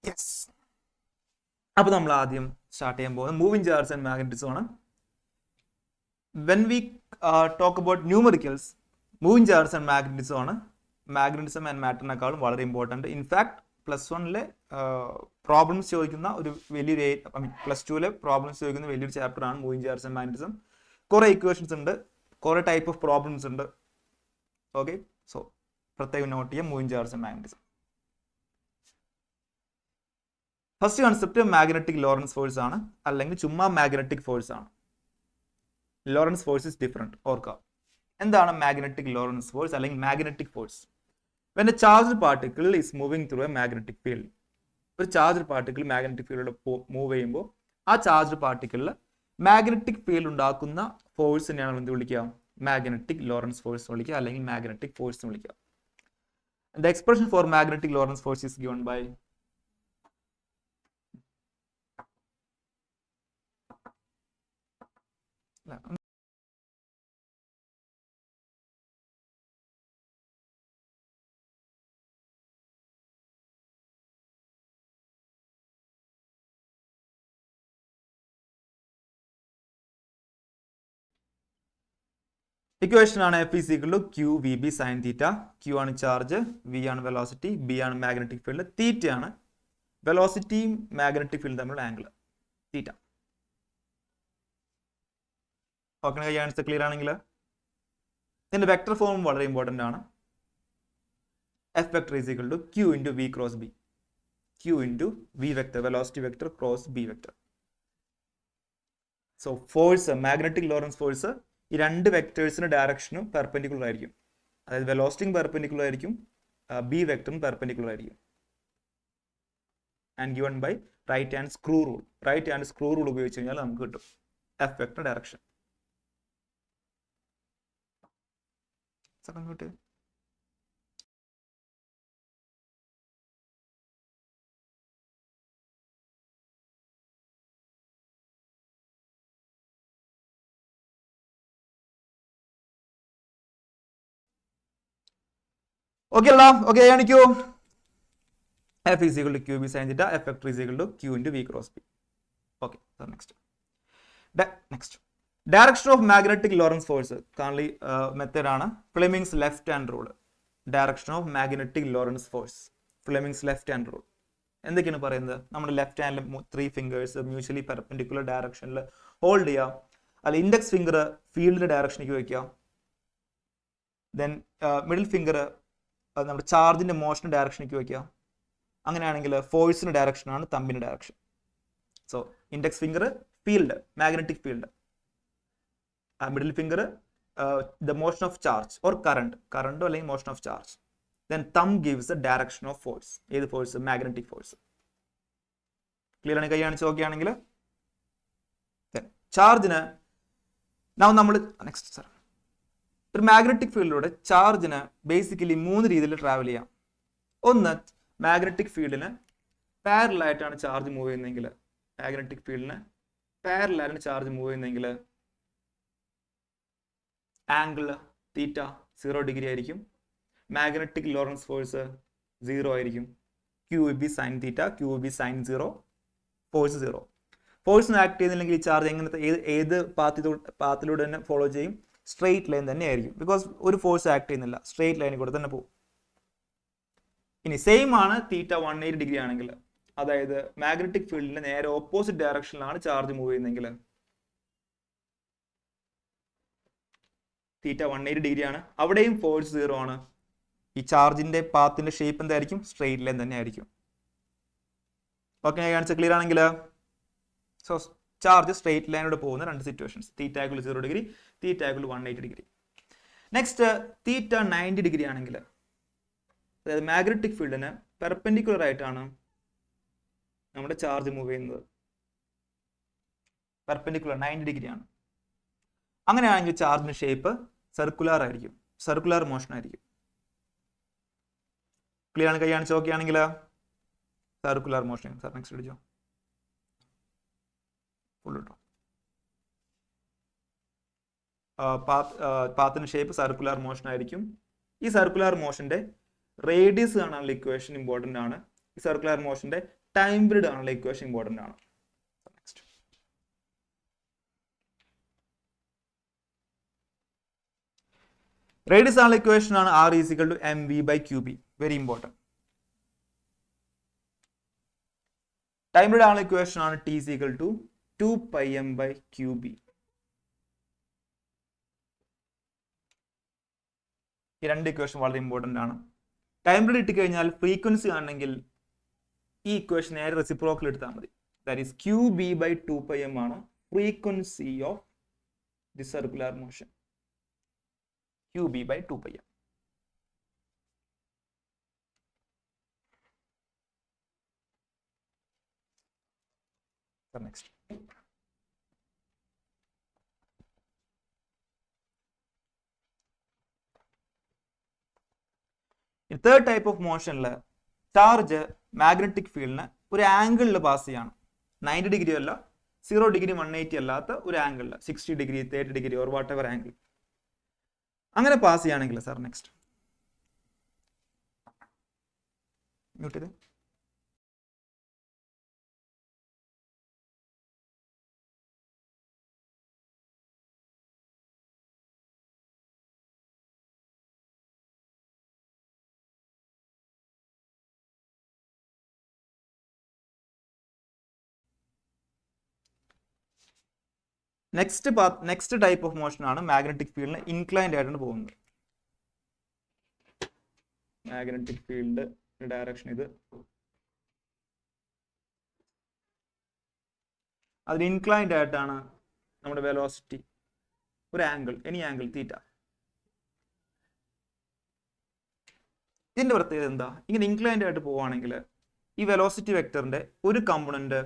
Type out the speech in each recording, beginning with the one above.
Yes. അപ്പോൾ നമ്മൾ ആദ്യം സ്റ്റാർട്ട് ചെയ്യാൻ പോകുന്നത് മൂവിങ് ചാർജ് ആൻഡ് മാഗ്നറ്റിസം ആണ്. When we talk about numericals, moving charge and magnetism ആണ് മാഗ്നറ്റിസം ആൻഡ് മാറ്ററിനേക്കാളും വളരെ ഇമ്പോർട്ടൻറ്റ്. ഇൻഫാക്ട് +1 പ്രോബ്ലംസ് ചോദിക്കുന്ന ഒരു വലിയൊരു +2 പ്രോബ്ലംസ് ചോദിക്കുന്ന വലിയൊരു ചാപ്റ്ററാണ് മൂവിങ് ചാർജ് ആൻഡ് മാഗ്നറ്റിസം. കുറേ ഇക്വേഷൻസ് ഉണ്ട്, കുറേ ടൈപ്പ് ഓഫ് പ്രോബ്ലംസ് ഉണ്ട്. ഓക്കെ, സോ പ്രത്യേകം നോട്ട് ചെയ്യാം moving charge and magnetism. First concept magnetic Lorentz force ആണ്, അല്ലെങ്കിൽ ചുമ്മാ മാഗ്നറ്റിക് ഫോഴ്സ് ആണ്. Lorentz force is different. ഓർക്കുക, എന്താണ് മാഗ്നറ്റിക് ലോറൻസ് ഫോഴ്സ് അല്ലെങ്കിൽ magnetic force? When A charged particle is moving through A magnetic field. ഒരു charged particle magnetic ഫീൽഡിലൂടെ move ചെയ്യുമ്പോൾ ആ ചാർജ്ഡ് പാർട്ടിക്കിളിൽ മാഗ്നറ്റിക് ഫീൽഡ് ഉണ്ടാക്കുന്ന ഫോഴ്സിനെയാണ് എന്ത് വിളിക്കുക? മാഗ്നറ്റിക് ലോറൻസ് ഫോഴ്സ് വിളിക്കുക, അല്ലെങ്കിൽ മാഗ്നറ്റിക് ഫോഴ്സ് എന്ന് വിളിക്കുക. The expression for magnetic Lorentz force is given by equation ആണ് F is equal to Q VB sin theta. Q ആണ് ചാർജ്, V ആണ് വെലോസിറ്റി, B ആണ് മാഗ്നറ്റിക് ഫീൽഡ്, തീറ്റ ആണ് വെലോസിറ്റിയും മാഗ്നറ്റിക് ഫീൽഡ് തമ്മിലുള്ള angle theta. Okay, answer clear ആണെങ്കിൽ ഇതിന്റെ vector form വളരെ important ആണ്. F vector is equal to Q into V cross B. Q into V vector, velocity vector cross B vector. So force, magnetic Lorentz force ഈ രണ്ട് വെക്ടേഴ്സിന്റെ ഡയറക്ഷനും perpendicular ആയിരിക്കും. അതായത് വെലോസിറ്റിയും പെർപെൻഡിക്കുലർ ആയിരിക്കും, ബി വെക്ടറും പെർപെൻഡിക്കുലർ ആയിരിക്കും. And given by right hand screw rule. Right hand screw rule ഉപയോഗിച്ച് കഴിഞ്ഞാൽ നമുക്ക് കിട്ടും എഫ് വെക്ടർ ഡയറക്ഷൻ. ഓക്കെ അല്ല? ഓക്കെ, കാണിക്കൂ. F is equal to QB sin theta. F vector is equal to Q into V cross B. Okay, so next. Direction of magnetic Lorentz force. Currently method ആണ് Fleming's left hand rule. Direction of magnetic Lorentz force. Fleming's left hand rule. എന്തൊക്കെയാണ് പറയുന്നത്? നമ്മുടെ left handle 3 fingers mutually perpendicular ഡയറക്ഷനിൽ hold ചെയ്യുക. അല്ല, index finger ഫീൽഡിന്റെ ഡയറക്ഷനിലേക്ക് വയ്ക്കുക. Then middle finger നമ്മുടെ ചാർജിന്റെ മോഷൻ ഡയറക്ഷനിലേക്ക് വയ്ക്കുക. അങ്ങനെയാണെങ്കിൽ ഫോഴ്സിന്റെ ഡയറക്ഷൻ ആണ് തമ്പിന്റെ direction. So index finger field, magnetic field. Middle finger the motion of charge or കറണ്ടോ അല്ലെങ്കിൽ motion of charge. Then thumb gives the direction of force. ഏത് ഫോഴ്സ്? Magnetic force. ക്ലിയർ ആണ്? കൈ കാണിച്ച് നോക്കുകയാണെങ്കിൽ ചാർജിന് നമ്മൾ നെക്സ്റ്റ് സാർ, ഒരു മാഗ്നറ്റിക് ഫീൽഡിലൂടെ ചാർജിന് ബേസിക്കലി 3 രീതിയിൽ ട്രാവൽ ചെയ്യാം. ഒന്ന്, മാഗ്നറ്റിക് ഫീൽഡിന് പാരലായിട്ടാണ് ചാർജ് മൂവ് ചെയ്യുന്നതെങ്കിൽ, മാഗ്നറ്റിക് ഫീൽഡിന് പാരലായിട്ടാണ് ചാർജ് മൂവ് ചെയ്യുന്നതെങ്കിൽ ആംഗിൾ തീറ്റ 0 ഡിഗ്രി ആയിരിക്കും. മാഗ്നറ്റിക് ലോറൻസ് ഫോഴ്സ് 0 ആയിരിക്കും. QB sine theta, QB sine 0, force 0. ഫോഴ്സിന് ആക്ട് ചെയ്യുന്നില്ലെങ്കിൽ ഈ ചാർജ് എങ്ങനത്തെ ഏത് പാത്തിലൂടെ തന്നെ ഫോളോ ചെയ്യും? സ്ട്രെയിറ്റ് ലൈൻ തന്നെ ആയിരിക്കും. ബിക്കോസ് ഒരു ഫോഴ്സ് ആക്ട് ചെയ്യുന്നില്ല, സ്ട്രെയിറ്റ് ലൈനിൽ കൂടെ തന്നെ പോകും. ഇനി സെയിം ആണ് തീറ്റ 180 ഡിഗ്രി ആണെങ്കിൽ, അതായത് മാഗ്നറ്റിക് ഫീൽഡിന്റെ നേരെ ഓപ്പോസിറ്റ് ഡയറക്ഷനിലാണ് ചാർജ് മൂവ് ചെയ്യുന്നതെങ്കിൽ തീറ്റ 180 ഡിഗ്രി ആണ്, അവിടെയും ഫോഴ്സ് 0 ആണ്. ഈ ചാർജിന്റെ പാത്തിന്റെ ഷേപ്പ് എന്തായിരിക്കും? സ്ട്രെയിറ്റ് ലൈൻ തന്നെ ആയിരിക്കും. ഓക്കെ, കാണിച്ച ക്ലിയർ ആണെങ്കിൽ സോ ചാർജ് സ്ട്രെയിറ്റ് ലൈനോട് പോകുന്ന രണ്ട് സിറ്റുവേഷൻസ്, തീറ്റ = 0 ഡിഗ്രി, തീറ്റ = 180 ഡിഗ്രി. നെക്സ്റ്റ്, തീറ്റ 90 ഡിഗ്രി ആണെങ്കിൽ, അതായത് മാഗ്നറ്റിക് ഫീൽഡിന് പെർപെൻഡിക്കുലർ ആയിട്ടാണ് നമ്മുടെ ചാർജ് മൂവ് ചെയ്യുന്നത്. പെർപെൻഡിക്കുലർ 90 ഡിഗ്രി ആണ്. അങ്ങനെയാണെങ്കിൽ ചാർജിന്റെ ഷേപ്പ് സർക്കുലർ ആയിരിക്കും, സർക്കുലർ മോഷൻ ആയിരിക്കും. ക്ലിയർ ആണ്? കൈ കാണിച്ച് നോക്കുകയാണെങ്കിൽ സർക്കുലർ മോഷൻ. സാർ നെക്സ്റ്റ് അടിച്ചോ, ഫുൾ ഇട്ടോ. പാത്തിന്റെ ഷേപ്പ് സർക്കുലർ മോഷൻ ആയിരിക്കും. ഈ സർക്കുലർ മോഷന്റെ റേഡിയസ് കാണാനുള്ള ഇക്വേഷൻ ഇമ്പോർട്ടന്റ് ആണ്. ഈ സർക്കുലർ മോഷന്റെ ടൈം പീരീഡ് ആണല്ലോ ഇക്വേഷൻ ഇമ്പോർട്ടൻ്റ് ആണ്. നെക്സ്റ്റ് റേഡിയസ് ആണുള്ള ഇക്വേഷൻ ആണ് R is equal to mv/qb. Very important. Time period ആണുള്ള ഇക്വേഷൻ ആണ് T ഈസിക്കൽ ടു 2πm/qb. ഈ രണ്ട് ഇക്വേഷൻ വളരെ ഇമ്പോർട്ടൻ്റ് ആണ്. ടൈം പീരീഡ് ഇട്ട് കഴിഞ്ഞാൽ ഫ്രീക്വൻസി ആണെങ്കിൽ ഈ ഇക്വേഷൻ നേരെ റെസിപ്രോക്കൽ എടുത്താൽ മതി. ദാറ്റ് ഈസ് qb/2πm ആണ് frequency of the circular motion. qb/2πm. Next. In third type of motion, charge magnetic ഫീൽഡിന് ഒരു ആംഗിളിൽ പാസ് ചെയ്യാണ്. 90 ഡിഗ്രി അല്ല, 0 ഡിഗ്രി 180 അല്ലാത്ത ഒരു ആംഗിളിൽ 60 degree 30 degree or what ever angle അങ്ങനെ പാസ് ചെയ്യുകയാണെങ്കിൽ സാർ നെക്സ്റ്റ് മ്യൂട്ട് ചെയ്ത് നെക്സ്റ്റ് ടൈപ്പ് ഓഫ് മോഷൻ ആണ് മാഗ്നറ്റിക് ഫീൽഡിന് ഇൻക്ലൈൻഡ് ആയിട്ടാണ് പോകുന്നത്. മാഗ്നറ്റിക് ഫീൽഡ് ഡയറക്ഷൻ ഇത്, അതിന് ഇൻക്ലൈൻഡ് ആയിട്ടാണ് നമ്മുടെ വെലോസിറ്റി ഒരു ആംഗിൾ, എനി ആംഗിൾ തീറ്റ. ഇതിന്റെ പ്രത്യേകത എന്താ? ഇങ്ങനെ ഇൻക്ലൈൻഡ് ആയിട്ട് പോവുകയാണെങ്കിൽ ഈ വെലോസിറ്റി വെക്ടറിന്റെ ഒരു കമ്പോണന്റ്,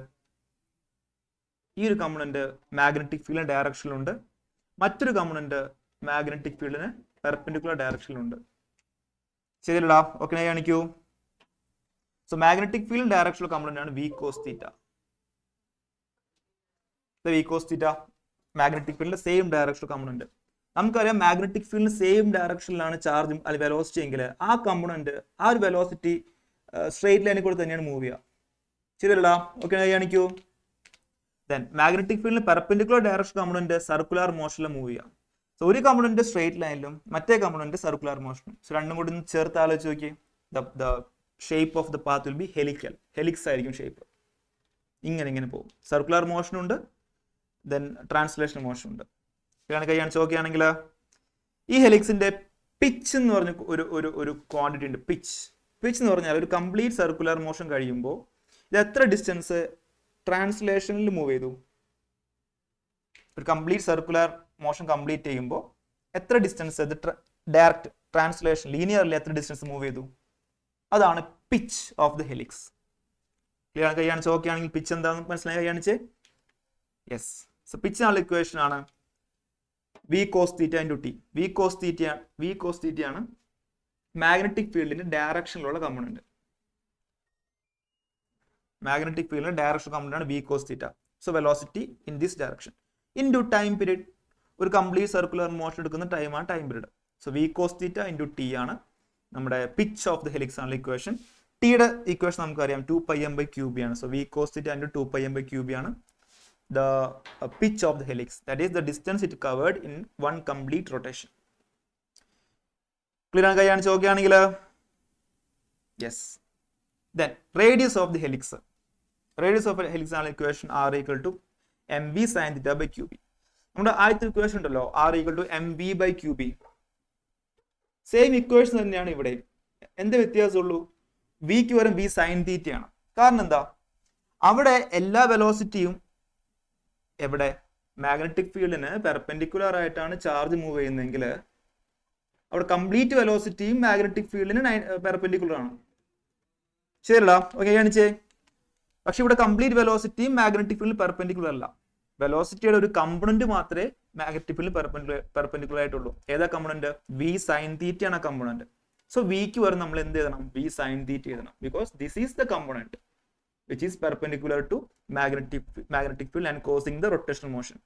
ഈ ഒരു കമ്പോണന്റ് മാഗ്നറ്റിക് ഫീൽഡിന് ഡയറക്ഷനിലുണ്ട്, മറ്റൊരു കമ്പോണന്റ് മാഗ്നറ്റിക് ഫീൽഡിന് പെർപെൻഡിക്കുലർ ഡയറക്ഷനിലുണ്ട്. ശരിയല്ലടാ? ഓക്കെ കാണിക്കൂ. So magnetic field directional component ആണ് V cos theta. V cos theta magnetic ഫീൽഡിന്റെ സെയിം ഡയറക്ഷണൽ കമ്പോണന്റ്. നമുക്കറിയാം മാഗ്നറ്റിക് ഫീൽഡിന് സെയിം ഡയറക്ഷനിലാണ് ചാർജ് അല്ലെങ്കിൽ വെലോസിറ്റി എങ്കിൽ ആ കമ്പോണന്റ് ആ ഒരു വെലോസിറ്റി സ്ട്രെയിറ്റ് ലൈനിൽ കൂടെ തന്നെയാണ് മൂവ് ചെയ്യുക. ശരിയല്ലടാ? ഓക്കെ കാണിക്കൂ. Then magnetic field perpendicular direction component circular motion move ചെയ്യാം. സോ ഒരു കമ്പോണന്റ് സ്ട്രെയിറ്റ് ലൈനിലും മറ്റേ കമ്പോണന്റ് സർക്കുലർ മോഷനും. സോ രണ്ടും കൂടി ചേർത്ത് ആലോചിച്ച് നോക്കി. The shape of the path will be helical. Helix ആയിരിക്കും ഷേപ്പ്. ഇങ്ങനെ പോകും. സർക്കുലർ മോഷൻ ഉണ്ട്, ദെൻ ട്രാൻസ്ലേഷൻ മോഷൻ ഉണ്ട്. കൈ കാണിച്ച് നോക്കുകയാണെങ്കിൽ ഈ ഹെലിക്സിന്റെ പിച്ച് എന്ന് പറഞ്ഞ ഒരു ക്വാണ്ടിറ്റി ഉണ്ട്. പിച്ച് എന്ന് പറഞ്ഞാൽ ഒരു കംപ്ലീറ്റ് സർക്കുലർ മോഷൻ കഴിയുമ്പോൾ ഇത് എത്ര ഡിസ്റ്റൻസ് ട്രാൻസ്ലേഷനിൽ മൂവ് ചെയ്തു? ഒരു കംപ്ലീറ്റ് സർക്കുലർ മോഷൻ കംപ്ലീറ്റ് ചെയ്യുമ്പോൾ എത്ര ഡിസ്റ്റൻസ് അത് ഡയറക്റ്റ് ട്രാൻസ്ലേഷൻ ലീനിയർലി എത്ര ഡിസ്റ്റൻസ് മൂവ് ചെയ്തു? അതാണ് pitch of the helix. Clear? കൈ കാണിച്ച് ഓക്കെ ആണെങ്കിൽ പിച്ച് എന്താണെന്ന് മനസ്സിലായി? കൈ കാണിച്ച്. യെസ്. സോ പിച്ച് ആണുള്ള ഇക്വേഷൻ ആണ് V cos theta into t. V cos theta ആണ് മാഗ്നറ്റിക് ഫീൽഡിന്റെ ഡയറക്ഷനിലുള്ള കമ്പോണന്റ്. മാഗ്നറ്റിക് ഫീൽഡിന്റെ ഡയറക്ഷൻ കമ്പോണന്റ് ആണ് V cos theta. So velocity in this direction into time period. ഒരു കംപ്ലീറ്റ് സർക്കുലർ മോഷൻ എടുക്കുന്ന ടൈമാണ് time period. So V cos theta into T ആണ് നമ്മുടെ പിച്ച് ഓഫ് ദ ഹെലിക്സ് ആണ് ഇക്വേഷൻ. ടിയുടെ equation നമുക്കറിയാം 2πm/qb ആണ്. So V cos theta into 2πm/qb ആണ് the pitch of the helix. That is the distance it covered in one complete rotation. Clear ആണ്? കൈ കാണിച്ച് നോക്കുകയാണെങ്കിൽ yes. Then radius of the helix. Radius of helix ആണ് equation R equal to mv sin θ/qb. നമ്മുടെ ആദ്യത്തെ equation ഉണ്ടല്ലോ R equal to mv/qb. Same equation തന്നെയാണ് ഇവിടെ. എന്ത് വ്യത്യാസമുള്ളൂ? വിക്ക് പകരം v sin θ ആണ്. കാരണം എന്താ? അവിടെ എല്ലാ വെലോസിറ്റിയും എവിടെ മാഗ്നറ്റിക് ഫീൽഡിന് പെർപെൻഡിക്കുലർ ആയിട്ടാണ് ചാർജ് മൂവ് ചെയ്യുന്നതെങ്കിൽ അവിടെ കംപ്ലീറ്റ് വെലോസിറ്റിയും മാഗ്നറ്റിക് ഫീൽഡിന് പെർപെൻഡിക്കുലർ ആണ്. ശരിയല്ല? ഓക്കെ കാണിച്ചേ. പക്ഷെ ഇവിടെ കംപ്ലീറ്റ് വെലോസിറ്റിയും മാഗ്നറ്റിക് ഫീൽഡിൽ പെർപെൻഡിക്കുലർ അല്ല. വെലോസിറ്റിയുടെ ഒരു കമ്പോണന്റ് മാത്രമേ മാഗ്നറ്റിക് ഫീൽഡിൽ പെർപെൻഡിക്കുലർ ആയിട്ടുള്ളൂ. ഏതാ കമ്പോണന്റ്? വി സൈൻ തീറ്റ ആണ് കമ്പോണന്റ്. സോ വിക്ക് വരെ നമ്മൾ എന്ത് എഴുതണം? വി സൈൻ തീറ്റ എഴുതണം. Because this is the component which is perpendicular to magnetic field and causing the rotational motion.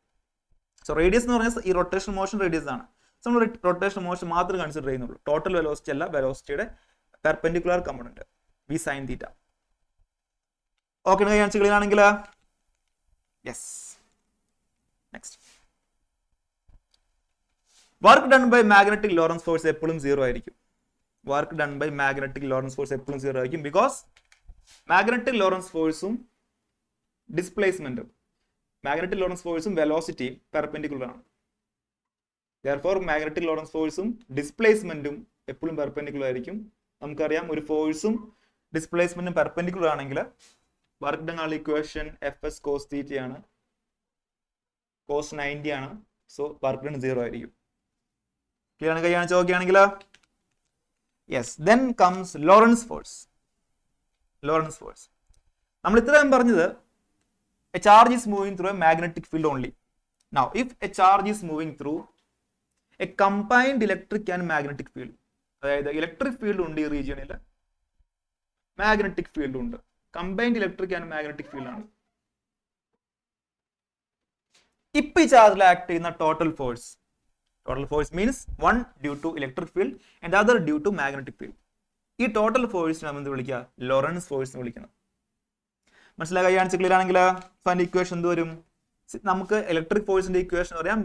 So radius എന്ന് പറഞ്ഞാൽ ഈ റൊട്ടേഷണൽ മോഷൻ റേഡിയസ് ആണ്. സോ നമ്മൾ റൊട്ടേഷണൽ മോഷൻ മാത്രം കൺസിഡർ ചെയ്യുന്നുള്ളൂ. ടോട്ടൽ വെലോസിറ്റി അല്ല, വെലോസിറ്റിയുടെ perpendicular component V sine theta. Okay കൈ കാണിച്ച് ക്ലിയർ ആണെങ്കിൽ yes. Next, work done by magnetic Lorentz force എപ്പോഴും 0 ആയിരിക്കും. Work done by magnetic Lorentz force എപ്പോഴും 0 ആയിരിക്കും. ബിക്കോസ് മാഗ്നറ്റിക് ലോറൻസ് ഫോഴ്സും ഡിസ്പ്ലേസ്മെന്റും മാഗ്നറ്റിക് ലോറൻസ് ഫോഴ്സും വെലോസിറ്റിയും പെർപെൻഡിക്കുലർ ആണ്. therefore മാഗ്നറ്റിക് ലോറൻസ് ഫോഴ്സും ഡിസ്പ്ലേസ്മെന്റും എപ്പോഴും പെർപെൻഡിക്കുലർ ആയിരിക്കും. നമുക്കറിയാം ഒരു ഫോഴ്സും ഡിസ്പ്ലേസ്മെന്റും പെർപെൻഡിക്കുലർ ആണെങ്കിൽ വർക്ക് ഡൺ ആയുള്ള ഇക്വേഷൻ Fs cos θ ആണ്, cos 90 ആണ്. സോ വർക്ക് ഡൺ 0 ആയിരിക്കും. ക്ലിയർ ആണ്? കൈ കാണിച്ച് നോക്കുകയാണെങ്കിൽ yes. Then comes Lorentz force. Lorentz force നമ്മൾ ഇത്രയും പറഞ്ഞത് a charge is moving through a magnetic field only. Now if a charge is moving through a combined electric and magnetic field, അതായത് electric field ഉണ്ട് ഈ റീജിയണിൽ, magnetic field ഉണ്ട്, combined electric and magnetic field ആണ്. ഇപ്പൊ ഈ ചാർജിൽ act ചെയ്യുന്ന total force means one due to electric field and other due to magnetic field. ഈ ടോട്ടൽ ഫോഴ്സിനെ നമ്മൾ എന്ത് വിളിക്കുക? ലോറൻസ് ഫോഴ്സ് എന്ന് വിളിക്കണം. മനസ്സിലായി? കൈ കാണിച്ച് ക്ലിയർ ആണെങ്കിൽ അതിന്റെ ഇക്വേഷൻ എന്ത് വരും? നമുക്ക് ഇലക്ട്രിക് ഫോഴ്സിന്റെ ഇക്വേഷൻ അറിയാം,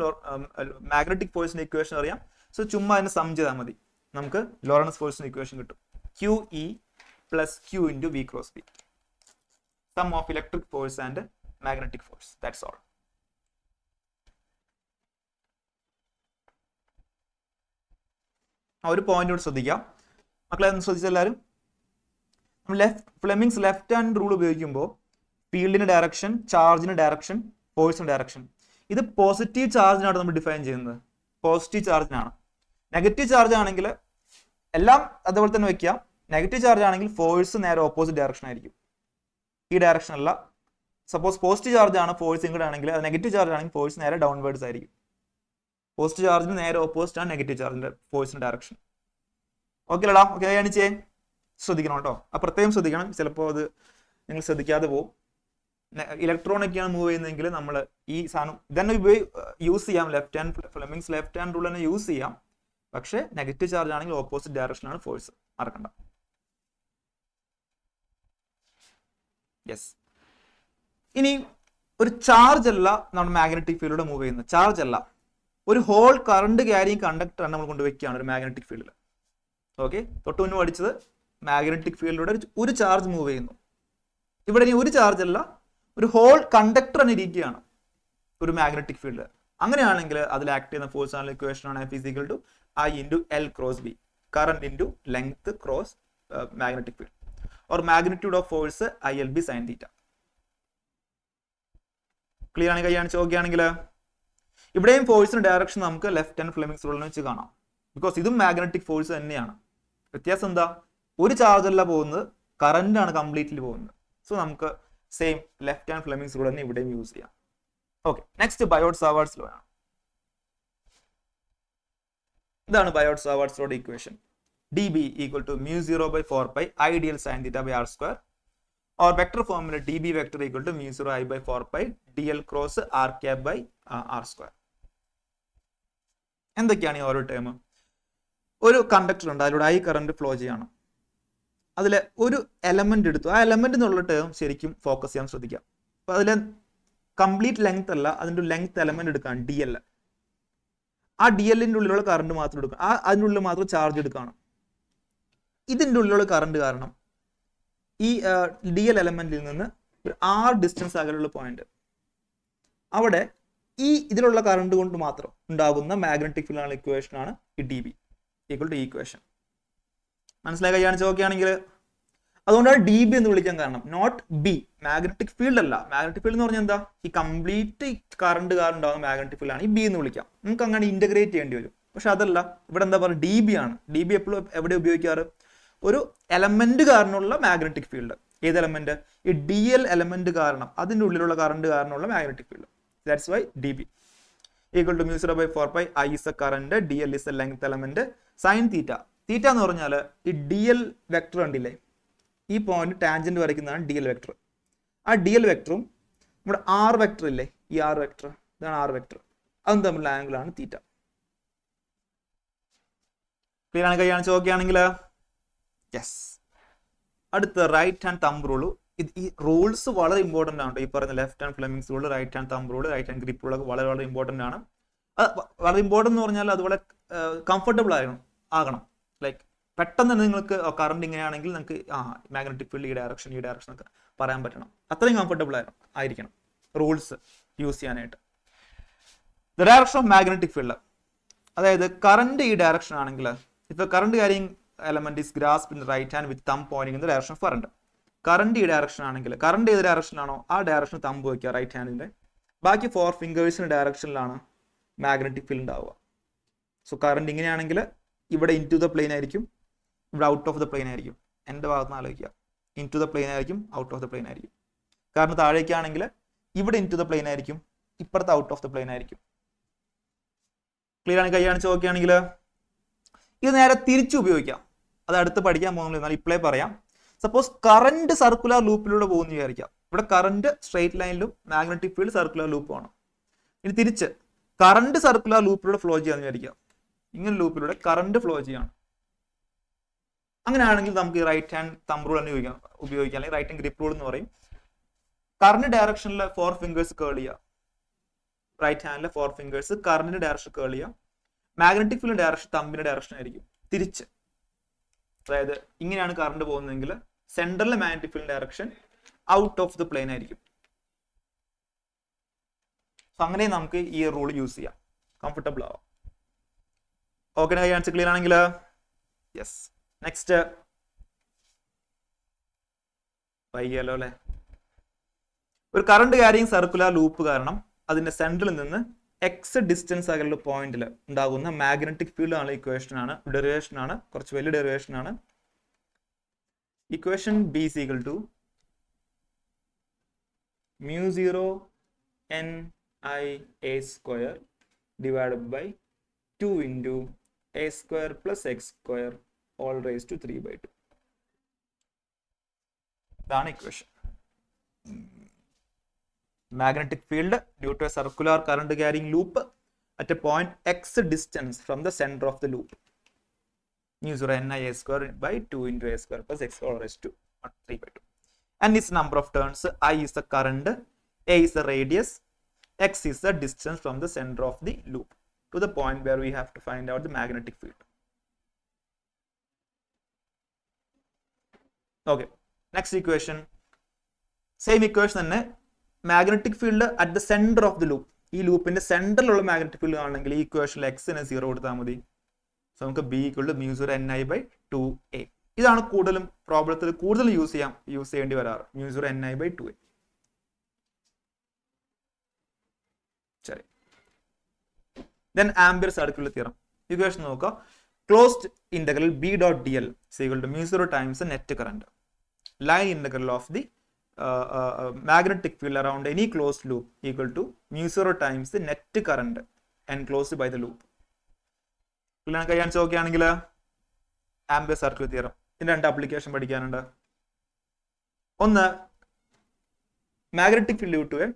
മാഗ്നറ്റിക് ഫോഴ്സിന്റെ ഇക്വേഷൻ അറിയാം. സോ ചുമ്മാ അതിനെ സം ചെയ്താൽ മതി, നമുക്ക് ലോറൻസ് ഫോഴ്സിന്റെ ഇക്വേഷൻ കിട്ടും. QE plus Q into V cross B, sum of electric force and magnetic force. That's all. ഒരു പോയിന്റ് കൂടി ശ്രദ്ധിക്കാം മക്കളെ, ഒന്ന് ശ്രദ്ധിച്ചെല്ലാവരും. ഫ്ലെമിങ്സ് ലെഫ്റ്റ് ഹാൻഡ് റൂൾ ഉപയോഗിക്കുമ്പോൾ ഫീൽഡിന് ഡയറക്ഷൻ, ചാർജിന് ഡയറക്ഷൻ, ഫോഴ്സിന് ഡയറക്ഷൻ, ഇത് പോസിറ്റീവ് ചാർജിനാണ് നമ്മൾ ഡിഫൈൻ ചെയ്യുന്നത്. പോസിറ്റീവ് ചാർജിനാണ്. നെഗറ്റീവ് ചാർജ് ആണെങ്കിൽ എല്ലാം അതുപോലെ തന്നെ വെക്കാം. നെഗറ്റീവ് ചാർജ് ആണെങ്കിൽ ഫോഴ്സ് നേരെ ഓപ്പോസിറ്റ് ഡയറക്ഷൻ ആയിരിക്കും, ഈ ഡയറക്ഷൻ അല്ല. സപ്പോസ് പോസിറ്റീവ് ചാർജ് ആണ്, ഫോഴ്സ് ഇങ്ങോട്ട് ആണെങ്കിൽ, അത് നെഗറ്റീവ് ചാർജ് ആണെങ്കിൽ ഫോഴ്സ് നേരെ ഡൗൺവേർഡ്സ് ആയിരിക്കും. പോസിറ്റീവ് ചാർജിന് നേരെ ഓപ്പോസിറ്റ് ആണ് നെഗറ്റീവ് ചാർജിന്റെ ഫോഴ്സിന്റെ ഡയറക്ഷൻ. ഓക്കെ അല്ലടാ? ഓക്കെ, കാണിച്ചേ. ശ്രദ്ധിക്കണം കേട്ടോ, അത് പ്രത്യേകം ശ്രദ്ധിക്കണം. ചിലപ്പോൾ അത് നിങ്ങൾ ശ്രദ്ധിക്കാതെ പോകും. ഇലക്ട്രോണൊക്കെയാണ് മൂവ് ചെയ്യുന്നതെങ്കിൽ നമ്മൾ ഈ സാധനം ഇതന്നെ യൂസ് ചെയ്യാം. ഫ്ലെമിങ്സ് ലെഫ്റ്റ് ഹാൻഡ് റൂൾ തന്നെ യൂസ് ചെയ്യാം. പക്ഷേ നെഗറ്റീവ് ചാർജ് ആണെങ്കിൽ ഓപ്പോസിറ്റ് ഡയറക്ഷനാണ് ഫോഴ്സ്, മറക്കണ്ട. യെസ്. ഇനി ഒരു ചാർജ് അല്ല നമ്മൾ മാഗ്നറ്റിക് ഫീൽഡിലൂടെ മൂവ് ചെയ്യുന്നത്, ചാർജ് അല്ല, ഒരു ഹോൾ കറണ്ട് ക്യാരിങ് കണ്ടക്ടർ നമ്മൾ കൊണ്ടുവയ്ക്കുകയാണ് ഒരു മാഗ്നറ്റിക് ഫീൽഡിൽ. ഓക്കെ, തൊട്ട് മുന്നേ പഠിച്ചത് മാഗ്നറ്റിക് ഫീൽഡിലൂടെ ഒരു ചാർജ് മൂവ് ചെയ്യുന്നു. ഇവിടെ ഇനി ഒരു ചാർജ് അല്ല, ഒരു ഹോൾ കണ്ടക്ടർ തന്നെ ഇരിക്കുകയാണ് ഒരു മാഗ്നറ്റിക് ഫീൽഡ്. അങ്ങനെയാണെങ്കിൽ അതിൽ ആക്ട് ചെയ്യുന്ന ഫോഴ്സ് ആണ് ഇക്വേഷൻ ആണ് F = I × L × B, current into length cross magnetic field, or magnitude of force ILB sin θ. Clear ആണ്? കൈ കാണിച്ച് നോക്കുകയാണെങ്കിൽ ഇവിടെയും ഫോഴ്സിന്റെ ഡയറക്ഷൻ നമുക്ക് ലെഫ്റ്റ് ഹാൻഡ് ഫ്ലെമിങ്സ് റൂളിനെ വെച്ച് കാണാം. ബിക്കോസ് ഇതും മാഗ്നറ്റിക് ഫോഴ്സ് തന്നെയാണ്. വ്യത്യാസം എന്താ? ഒരു ചാർജ് അല്ല പോകുന്നത്, കറന്റ് ആണ് കംപ്ലീറ്റ്ലി പോകുന്നത്. സോ നമുക്ക് same left hand Fleming's rule തന്നെ ഇവിടെയും യൂസ് ചെയ്യാം. ഓക്കെ, നെക്സ്റ്റ് ബയോട്ട്-സാവാർട്സ് ലോ ആണ്. ഇതാണ് ബയോട്ട്-സാവാർട്സ് ലോയുടെ equation. dB = μ0/4π ideal sin θ r², or vector formula dB vector = μ0I/4π dl cross r². എന്തൊക്കെയാണ് ഈ ഓരോ ടേം? ഒരു കണ്ടക്ടർ ഉണ്ട്, അതിലൂടെ I കറന്റ് ഫ്ലോ ചെയ്യാണ്. അതിൽ ഒരു എലമെന്റ് എടുത്തു, ആ എലമെന്റ് എന്നുള്ള ടേം ശരിക്കും ഫോക്കസ് ചെയ്യാൻ ശ്രദ്ധിക്കാം. അപ്പൊ അതിലെ കംപ്ലീറ്റ് ലെങ്ത് അല്ല, അതിൻ്റെ ലെങ്ത് എലമെന്റ് എടുക്കുകയാണ് DL. ആ DLന്റെ ഉള്ളിലുള്ള കറണ്ട് മാത്രം എടുക്കുക, അതിൻ്റെ ഉള്ളിൽ മാത്രം ചാർജ് എടുക്കുകയാണ്. ഇതിൻ്റെ ഉള്ളിലുള്ള കറണ്ട് കാരണം ഈ DL എലമെന്റിൽ നിന്ന് ഒരു R ഡിസ്റ്റൻസ് അകലുള്ള പോയിന്റ്, അവിടെ ഈ ഇതിലുള്ള കറണ്ട് കൊണ്ട് മാത്രം ഉണ്ടാകുന്ന മാഗ്നറ്റിക് ഫീൽഡ് ഇക്വേഷൻ ആണ് ഈ dB = ഈ ഇക്വേഷൻ. മനസ്സിലായി? കൈ കാണിച്ച് നോക്കുകയാണെങ്കിൽ അതുകൊണ്ടാണ് dB എന്ന് വിളിക്കാൻ കാരണം. നോട്ട് ബി, മാഗ്നറ്റിക് ഫീൽഡ് അല്ല. മാഗ്നറ്റിക് ഫീൽഡ് എന്ന് പറഞ്ഞാൽ എന്താ? ഈ കംപ്ലീറ്റ് കറണ്ട് കാരണം ഉണ്ടാകുന്ന മാഗ്നറ്റിക് ഫീൽഡ് ആണ് ഈ ബി എന്ന് വിളിക്കാം. നമുക്ക് അങ്ങനെ ഇന്റഗ്രേറ്റ് ചെയ്യേണ്ടി വരും. പക്ഷെ അതല്ല, ഇവിടെ എന്താ പറയുക? dB ആണ്. dB എപ്പോഴും എവിടെ ഉപയോഗിക്കാറ്? ഒരു എലമെന്റ് കാരണമുള്ള മാഗ്നറ്റിക് ഫീൽഡ്. ഏത് എലമെന്റ്? ഈ DL എലമെന്റ് കാരണം, അതിൻ്റെ ഉള്ളിലുള്ള കറണ്ട് കാരണമുള്ള magnetic field. That's why dB = μ0/4π I is a current, DL is a length element, sin θ. തീറ്റ എന്ന് പറഞ്ഞാൽ ഈ DL വെക്ടർ ഉണ്ടില്ലേ, ഈ പോയിന്റ് ടാൻജന്റ് വരയ്ക്കുന്നതാണ് DL വെക്ടർ. ആ DL വെക്ടറും നമ്മുടെ R വെക്ടർ ഇല്ലേ, ഈ R വെക്ടർ, ഇതാണ് R വെക്ടർ, അതും തമ്മിലുള്ള ആംഗിൾ ആണ് തീറ്റ. ക്ലിയർ ആണ്? കൈ കാണിച്ച് നോക്കുകയാണെങ്കിൽ യെസ്. അടുത്ത റൈറ്റ് ഹാൻഡ് തമ്പ് റൂള് ഈ റൂൾസ് വളരെ ഇമ്പോർട്ടൻ്റ് ആണ്. ഈ പറയുന്ന left hand Fleming's rule, right hand thumb rule, right hand grip rule ഒക്കെ വളരെ വളരെ ഇമ്പോർട്ടൻ്റ് ആണ്. വളരെ ഇമ്പോർട്ടൻ്റ് എന്ന് പറഞ്ഞാൽ അത് വളരെ കംഫർട്ടബിൾ ആകണം. ലൈക്ക് പെട്ടെന്ന് തന്നെ നിങ്ങൾക്ക് കറണ്ട് ഇങ്ങനെയാണെങ്കിൽ നിങ്ങൾക്ക് മാഗ്നറ്റിക് ഫീൽഡ് ഈ ഡയറക്ഷൻ ഒക്കെ പറയാൻ പറ്റണം. അത്രയും കംഫർട്ടബിൾ ആയിരിക്കണം റൂൾസ് യൂസ് ചെയ്യാനായിട്ട്. The direction of magnetic field, അതായത് കറണ്ട് ഈ ഡയറക്ഷൻ ആണെങ്കിൽ, ഇപ്പൊ current carrying element is grasp in right hand with thumb pointing in the direction of current. Current ഈ ഡയറക്ഷൻ ആണെങ്കിൽ കറണ്ട് ഏത് ഡയറക്ഷനിലാണോ ആ ഡയറക്ഷനിൽ തമ്പ് വയ്ക്കുക റൈറ്റ് ഹാൻഡിന്റെ. ബാക്കി 4 ഫിംഗേഴ്സിന്റെ ഡയറക്ഷനിലാണ് മാഗ്നറ്റിക് ഫീൽഡ് ഉണ്ടാവുക. സോ കറണ്ട് ഇങ്ങനെയാണെങ്കിൽ ഇവിടെ ഇൻ ടു ദ പ്ലെയിൻ ആയിരിക്കും, ഇവിടെ ഔട്ട് ഓഫ് ദ പ്ലെയിൻ ആയിരിക്കും. എൻ്റെ ഭാഗത്ത് നിന്ന് ആലോചിക്കുക, ഇൻ ടു ദ പ്ലെയിൻ ആയിരിക്കും, ഔട്ട് ഓഫ് ദ പ്ലെയിൻ ആയിരിക്കും. കാരണം താഴേക്കാണെങ്കിൽ ഇവിടെ ഇൻ ടു ദ പ്ലെയിൻ ആയിരിക്കും, ഇപ്പുറത്ത് ഔട്ട് ഓഫ് ദ പ്ലെയിൻ ആയിരിക്കും. ക്ലിയർ ആണ്? കൈ കാണിച്ച് നോക്കുകയാണെങ്കിൽ ഇത് നേരെ തിരിച്ചു ഉപയോഗിക്കാം. അത് അടുത്ത് പഠിക്കാൻ പോകുന്നില്ല, എന്നാൽ ഇപ്പോഴേ പറയാം. സപ്പോസ് കറണ്ട് സർക്കുലർ ലൂപ്പിലൂടെ പോകുന്നു വിചാരിക്കാം. ഇവിടെ കറണ്ട് സ്ട്രെയിറ്റ് ലൈനിലും മാഗ്നറ്റിക് ഫീൽഡ് സർക്കുലർ ലൂപ്പുമാണ്. ഇനി തിരിച്ച് കറണ്ട് സർക്കുലർ ലൂപ്പിലൂടെ ഫ്ലോ ചെയ്യാന്ന് വിചാരിക്കാം. ഇങ്ങനെ ലൂപ്പിലൂടെ കറണ്ട് ഫ്ലോ ചെയ്യാണ്. അങ്ങനെയാണെങ്കിൽ നമുക്ക് റൈറ്റ് ഹാൻഡ് തമ്പ് റൂൾ തന്നെ ഉപയോഗിക്കാം, അല്ലെങ്കിൽ റൈറ്റ് ഹാൻഡ് ഗ്രിപ്പ് റൂൾ എന്ന് പറയും. കറണ്ട് ഡയറക്ഷനിലെ 4 ഫിംഗേഴ്സ് കേൾ ചെയ്യുക, റൈറ്റ് ഹാൻഡിലെ 4 ഫിംഗേഴ്സ് കറണ്ടിന്റെ ഡയറക്ഷൻ കേൾ ചെയ്യുക. മാഗ്നറ്റിക് ഫീൽഡ് ഡയറക്ഷൻ തമ്പിന്റെ ഡയറക്ഷൻ ആയിരിക്കും തിരിച്ച്. അതായത് ഇങ്ങനെയാണ് കറണ്ട് പോകുന്നതെങ്കിൽ സെന്ററിലെ magnetic field direction out of the plain ആയിരിക്കും. സോ അങ്ങനെ നമുക്ക് ഈ റൂൾ യൂസ് ചെയ്യാം, കംഫർട്ടബിൾ ആവാം. ഓക്കെ, കൈ കാണിച്ച് ക്ലിയർ ആണെങ്കിൽ യെസ്. നെക്സ്റ്റ് വൈകിയല്ലോ അല്ലെ. ഒരു കറണ്ട് ക്യാരിയിങ് സർക്കുലർ ലൂപ്പ് കാരണം അതിന്റെ സെന്ററിൽ നിന്ന് എക്സ് ഡിസ്റ്റൻസ് അകലുള്ള പോയിന്റിൽ ഉണ്ടാകുന്ന മാഗ്നറ്റിക് ഫീൽഡ് ആണ് ഡെറിവേഷൻ ആണ്, കുറച്ച് വലിയ ഡെറിവേഷൻ ആണ്. Equation B is equal to μ0 NIA square divided by 2 into a square plus x square all raised to 3/2. ഇതാണ് equation. Magnetic field due to a circular current carrying loop at a point x distance from the center of the loop. μ0 NIA square by 2 into a square plus x all raised to 3/2. And its number of turns. I is the current, a is the radius, x is the distance from the center of the loop to the point where we have to find out the magnetic field. Okay, next equation, same equation തന്നെ. Magnetic field at the centre of the loop, ഈ ലൂപ്പിന്റെ സെന്ററിലുള്ള magnetic field ആണെങ്കിൽ ഈ ഇക്വേഷനിൽ എക്സിന് 0 കൊടുത്താൽ മതി. So നമുക്ക് ബി ഈക്വൽ ടു μ0 NI/2a. ഇതാണ് കൂടുതലും പ്രോബ്ലത്തിൽ കൂടുതൽ യൂസ് ചെയ്യേണ്ടി വരാറ്, μ0 NI/2a. ശരി, then Ampere circular theorem. Equation നോക്കുക. Closed integral B.dl is equal to μ0 times the net current. Line integral of the magnetic field around any closed loop equal to μ0 times the net current enclosed by the loop. കഴിയാൻ നോക്കുകയാണെങ്കിൽ ampere circular theorem, ഇതിന്റെ 2 application പഠിക്കാനുണ്ട്. ഒന്ന്, magnetic field to a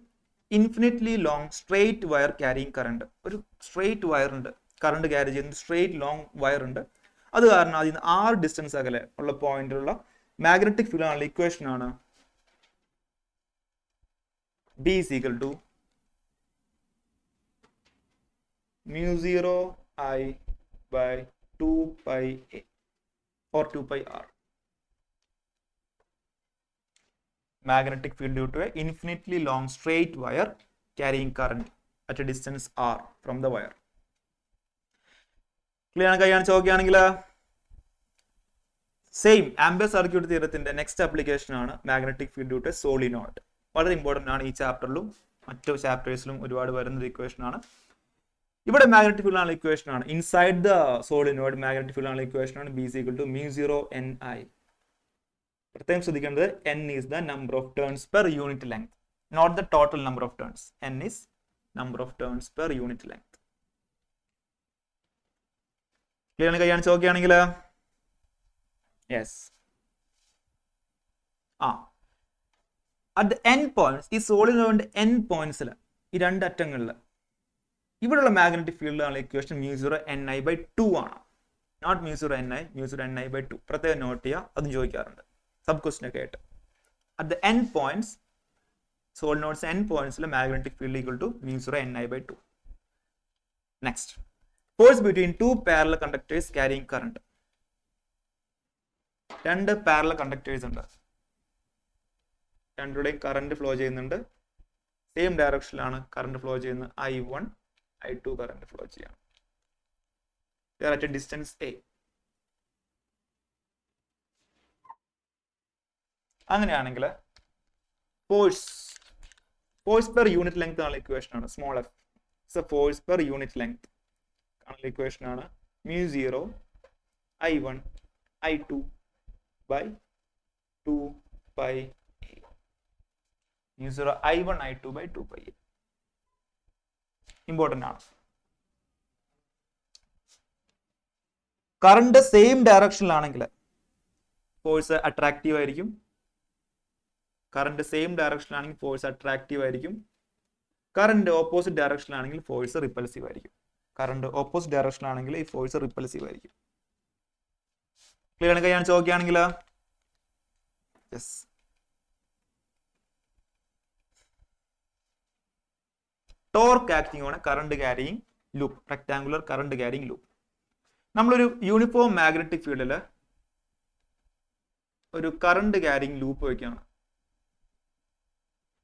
infinitely long straight wire carrying current. ഒരു straight wire ഉണ്ട്, current carry ചെയ്യുന്ന straight long wire ഉണ്ട്. അത് കാരണം അതിന് 6 ഡിസ്റ്റൻസ് അകലെ ഉള്ള പോയിന്റിലുള്ള മാഗ്നറ്റിക് ഫീൽഡ് ആണുള്ള ഇക്വേഷൻ ആണ് B is equal to μ0 I by 2 pi a or 2 pi r. Magnetic field due to a infinitely long straight wire carrying current at a distance r from the wire. Clear ആണ്? കഴിയാൻ നോക്കുകയാണെങ്കിൽ same Ampere circuit തിയറത്തിന്റെ next application ആണ് magnetic field due to a solenoid. വളരെ important ആണ്. ഈ ചാപ്റ്ററിലും മറ്റു ചാപ്റ്റേഴ്സിലും ഒരുപാട് വരുന്ന ഇക്വേഷൻ ആണ്. ഇവിടെ മാഗ്നറ്റിക് ഫീൽഡ് ആണ് ഇക്വേഷൻ ആണ്. Inside the solenoid magnetic field ആണ് ഇക്വേഷൻ ആണ്. B is equal to μ0 NI. പ്രത്യേകം ശ്രദ്ധിക്കേണ്ടത് n is the number of turns per unit length, not the total number of turns. n is number of turns per unit length. Clear ആണ്? കഴിയാൻ നോക്കുകയാണെങ്കിൽ yes. At the end points, ഈ സോളിനോയിഡിന്റെ end പോയിന്റ്സിൽ, ഈ 2 അറ്റങ്ങളിൽ ഇവിടെയുള്ള magnetic field ആണ് equation μ0 NI/2 ആണ്. Not μ0 NI, μ0 NI/2. പ്രത്യേകം not ചെയ്യുക, അതും ചോദിക്കാറുണ്ട് സബ് ക്വസ്റ്റ്യൻ ഒക്കെ ആയിട്ട്. at the end points, solenoid's end points magnetic field equal to mu 0 Ni by 2. Next, force between two parallel conductors carrying current. രണ്ട് parallel conductors ഉണ്ട്, രണ്ടുടെയും കറണ്ട് ഫ്ലോ ചെയ്യുന്നുണ്ട്, സെയിം ഡയറക്ഷനിലാണ് കറണ്ട് ഫ്ലോ ചെയ്യുന്നത്. I1 I2 കറണ്ട് ഫ്ലോ ചെയ്യണം. They are at a distance A. അങ്ങനെയാണെങ്കിൽ force per unit length ആണ് ഇക്വേഷൻ ആണ് small F. Force per unit length ആണുള്ള ഇക്വേഷൻ ആണ് mu 0 I1 I2 by 2 pi A. mu 0 I1 I2 by 2 pi A. Important ആണ്. Current same ഡയറക്ഷനിലാണെങ്കിൽ force attractive ആയിരിക്കും. Current same ഡയറക്ഷനിലാണെങ്കിൽ force attractive ആയിരിക്കും. Current opposite ഡയറക്ഷനിലാണെങ്കിൽ force repulsive ആയിരിക്കും. Current opposite ഡയറക്ഷനിലാണെങ്കിൽ ഈ force repulsive ആയിരിക്കും. Clear ആണ്? കൈയാണ് ചോദിക്കുകയാണെങ്കിൽ yes. Torque acting on A current carrying loop, rectangular current carrying loop. നമ്മളൊരു യൂണിഫോം മാഗ്നറ്റിക് ഫീൽഡിൽ ഒരു കറണ്ട് ക്യാരിയിങ് ലൂപ്പ് വയ്ക്കുകയാണ്.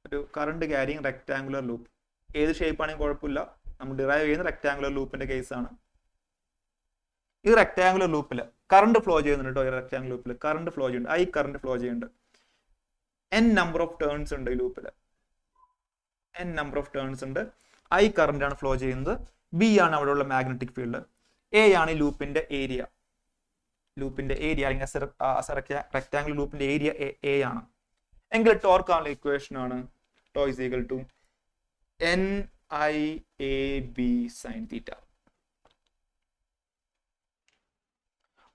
ഒരു കറണ്ട് ക്യാരിയിങ് റെക്ടാങ്കുലർ ലൂപ്പ്, ഏത് ഷേപ്പ് ആണെങ്കിൽ കുഴപ്പമില്ല, നമ്മൾ ഡിറൈവ് ചെയ്യുന്ന റെക്ടാങ്കുലർ ലൂപ്പിന്റെ കേസാണ്. ഈ റെക്ടാങ്കുലർ ലൂപ്പിൽ കറണ്ട് ഫ്ലോ ചെയ്യുന്നുണ്ട് കേട്ടോ. ഈ റെക്ടാങ്കുലർ ലൂപ്പിൽ കറണ്ട് ഫ്ലോ ചെയ്യുന്നുണ്ട്, ഐ കറണ്ട് ഫ്ലോ ചെയ്യുന്നുണ്ട്. n നമ്പർ ഓഫ് ടേൺസ് ഉണ്ട് ഈ ലൂപ്പിൽ, n നമ്പർ ഓഫ് ടേൺസ് ഉണ്ട്. ഐ കറണ്ട് ആണ് ഫ്ലോ ചെയ്യുന്നത്. ബി ആണ് അവിടെയുള്ള മാഗ്നറ്റിക് ഫീൽഡ്. എ ആണ് ഈ ലൂപ്പിന്റെ ഏരിയ. ലൂപ്പിന്റെ ഏരിയ അല്ലെങ്കിൽ റെക്ടാങ്കുലർ ലൂപ്പിന്റെ ഏരിയ എ ആണ്. എങ്കിൽ ടോർക്ക് ആണുള്ള ഇക്വേഷൻ ആണ് tau is equal to NIAB sin theta,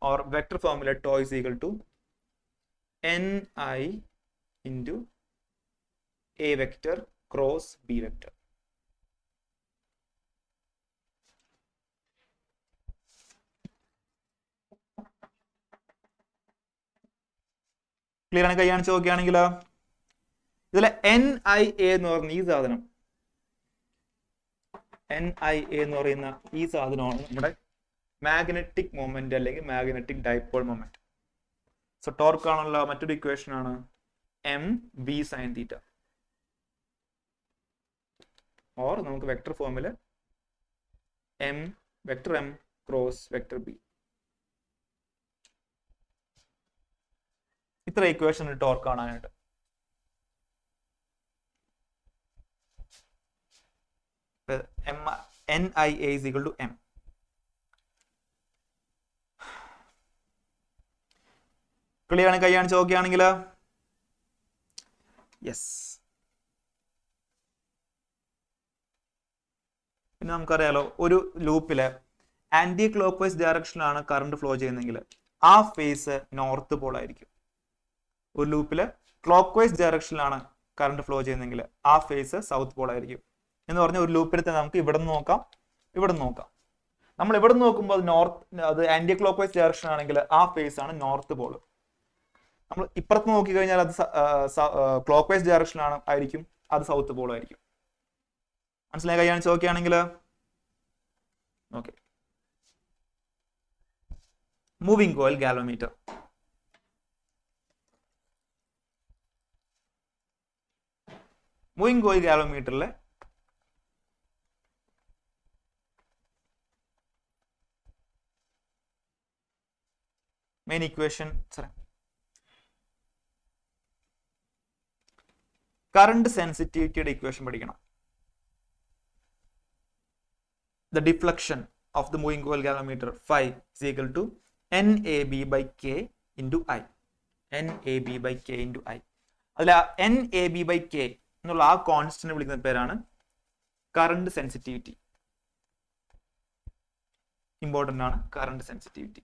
or vector formula tau is equal to NI into A vector cross B vector. Clear ആണ്? കൈയാണ് ചോദിക്കുകയാണെങ്കിൽ ഇതിലെ NIA എന്ന് പറഞ്ഞ ഈ സാധനം, NIA എന്ന് പറയുന്ന ഈ സാധനമാണ് നമ്മുടെ മാഗ്നറ്റിക് മൊമെന്റ് അല്ലെങ്കിൽ magnetic dipole moment. So torque ആണുള്ള മറ്റൊരു ഇക്വേഷൻ ആണ് MB sin theta, ഓർ നമുക്ക് വെക്ടർ ഫോമില് vector M cross vector B. ഇത്ര ഇക്വേഷൻ ടോർക്ക് കാണാനായിട്ട്. NIA is equal to M. Clear ആണ്? കൈയാണ് ചോദിക്കുകയാണെങ്കിൽ യെസ്. പിന്നെ നമുക്കറിയാലോ, ഒരു ലൂപ്പില് ആന്റി ക്ലോക്ക് വൈസ് ഡയറക്ഷനിലാണ് കറണ്ട് ഫ്ലോ ചെയ്യുന്നതെങ്കിൽ ആ ഫേസ് നോർത്ത് പോൾ ആയിരിക്കും. ഒരു ലൂപ്പില് ക്ലോക്ക് വൈസ് ഡയറക്ഷനിലാണ് കറണ്ട് ഫ്ലോ ചെയ്യുന്നതെങ്കിൽ ആ ഫേസ് സൗത്ത് പോൾ ആയിരിക്കും. എന്ന് പറഞ്ഞാൽ ഒരു ലൂപ്പിൽ തന്നെ നമുക്ക് ഇവിടെ നിന്ന് നോക്കാം, ഇവിടെ നിന്ന് നോക്കാം. നമ്മൾ ഇവിടെ നിന്ന് നോക്കുമ്പോൾ അത് ആന്റി ക്ലോക്ക് വൈസ് ഡയറക്ഷൻ ആണെങ്കിൽ ആ ഫേസ് ആണ് നോർത്ത് പോൾ. നമ്മൾ ഇപ്പുറത്ത് നോക്കി കഴിഞ്ഞാൽ അത് ക്ലോക്ക് വൈസ് ഡയറക്ഷൻ ആയിരിക്കും, അത് സൗത്ത് പോൾ ആയിരിക്കും. മനസ്സിലായ? കൈയാണ് ചോദിക്കുകയാണെങ്കിൽ okay. Moving coil galvanometer. Moving coil ഗാലോമീറ്ററിലെ മെയിൻ ഇക്വേഷൻ, കറണ്ട് സെൻസിറ്റിവിറ്റിയുടെ ഇക്വേഷൻ പഠിക്കണം. The deflection of the moving coil galvanometer phi is equal to NAB by K into I. NAB by K into I. അതിൽ NAB by K എന്നുള്ള ആ constant വിളിക്കുന്ന പേരാണ് current sensitivity. Important ആണ് current sensitivity.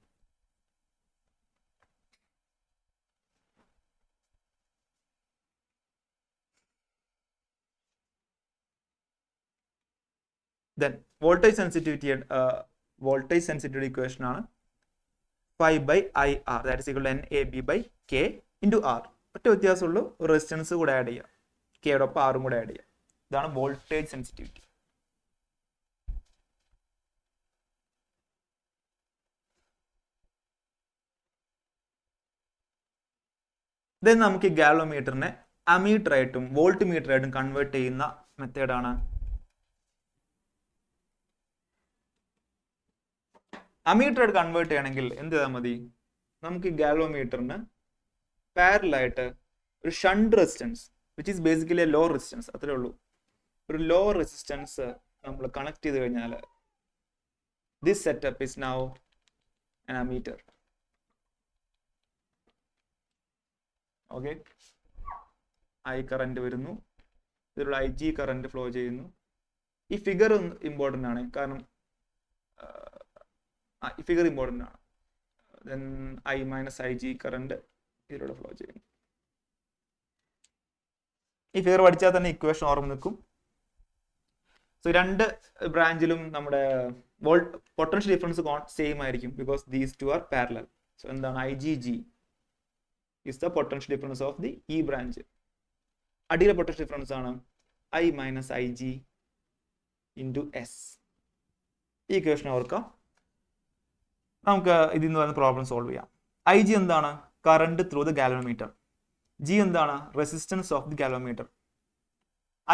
Then voltage sensitivity equation ആണ് phi by IR, that is equal to NAB by K into R. ഒറ്റ വ്യത്യാസമുള്ളൂ, resistance കൂടെ add ചെയ്യുക, കെയോടൊപ്പം ആറും കൂടെ ആഡ് ചെയ്യുക. ഇതാണ് വോൾട്ടേജ് സെൻസിറ്റിവിറ്റി. ദെൻ നമുക്ക് ഈ ഗാലോമീറ്ററിനെ അമീറ്റർ ആയിട്ടും വോൾട്ട് മീറ്റർ ആയിട്ടും കൺവേർട്ട് ചെയ്യുന്ന മെത്തേഡാണ്. അമീറ്റർ ആയിട്ട് കൺവേർട്ട് ചെയ്യണമെങ്കിൽ എന്ത് ചെയ്താൽ മതി, നമുക്ക് ഈ ഗാലോമീറ്ററിന് പാരലായിട്ട് ഒരു shunt resistance which is basically a low resistance, അത്രേ ഉള്ളൂ. ഒരു ലോ റെസിസ്റ്റൻസ് നമ്മൾ കണക്ട് ചെയ്ത് കഴിഞ്ഞാൽ this setup is now an ammeter. Okay, I current വരുന്നു, ഇതിലുള്ള ഐ ജി കറന്റ് ഫ്ലോ ചെയ്യുന്നു. ഈ ഫിഗർ ഇമ്പോർട്ടൻ്റ് ആണ്, കാരണം ഈ ഫിഗർ ഇമ്പോർട്ടൻ്റ് ആണ്. Then I minus I G current ഇതിലൂടെ ഫ്ലോ ചെയ്യുന്നു. ഈ ഫിഗർ പഠിച്ചാൽ തന്നെ ഇക്വേഷൻ ഓർമ്മ നിൽക്കും. സോ രണ്ട് ബ്രാഞ്ചിലും നമ്മുടെ പൊട്ടൻഷ്യൽ ഡിഫറൻസ് സെയിം ആയിരിക്കും, because these two are parallel. So എന്താണ്, I G G is the potential difference of the E branch. അടിയിലെ പൊട്ടൻഷ്യൽ ഡിഫറൻസ് ആണ് I minus IG into S. ഈ ഇക്വേഷൻ ഓർക്കാം. നമുക്ക് ഇതിൽ നിന്ന് വരുന്ന പ്രോബ്ലം സോൾവ് ചെയ്യാം. ഐ ജി എന്താണ്, current through the galvanometer. G എന്താണ്, resistance of the galvanometer.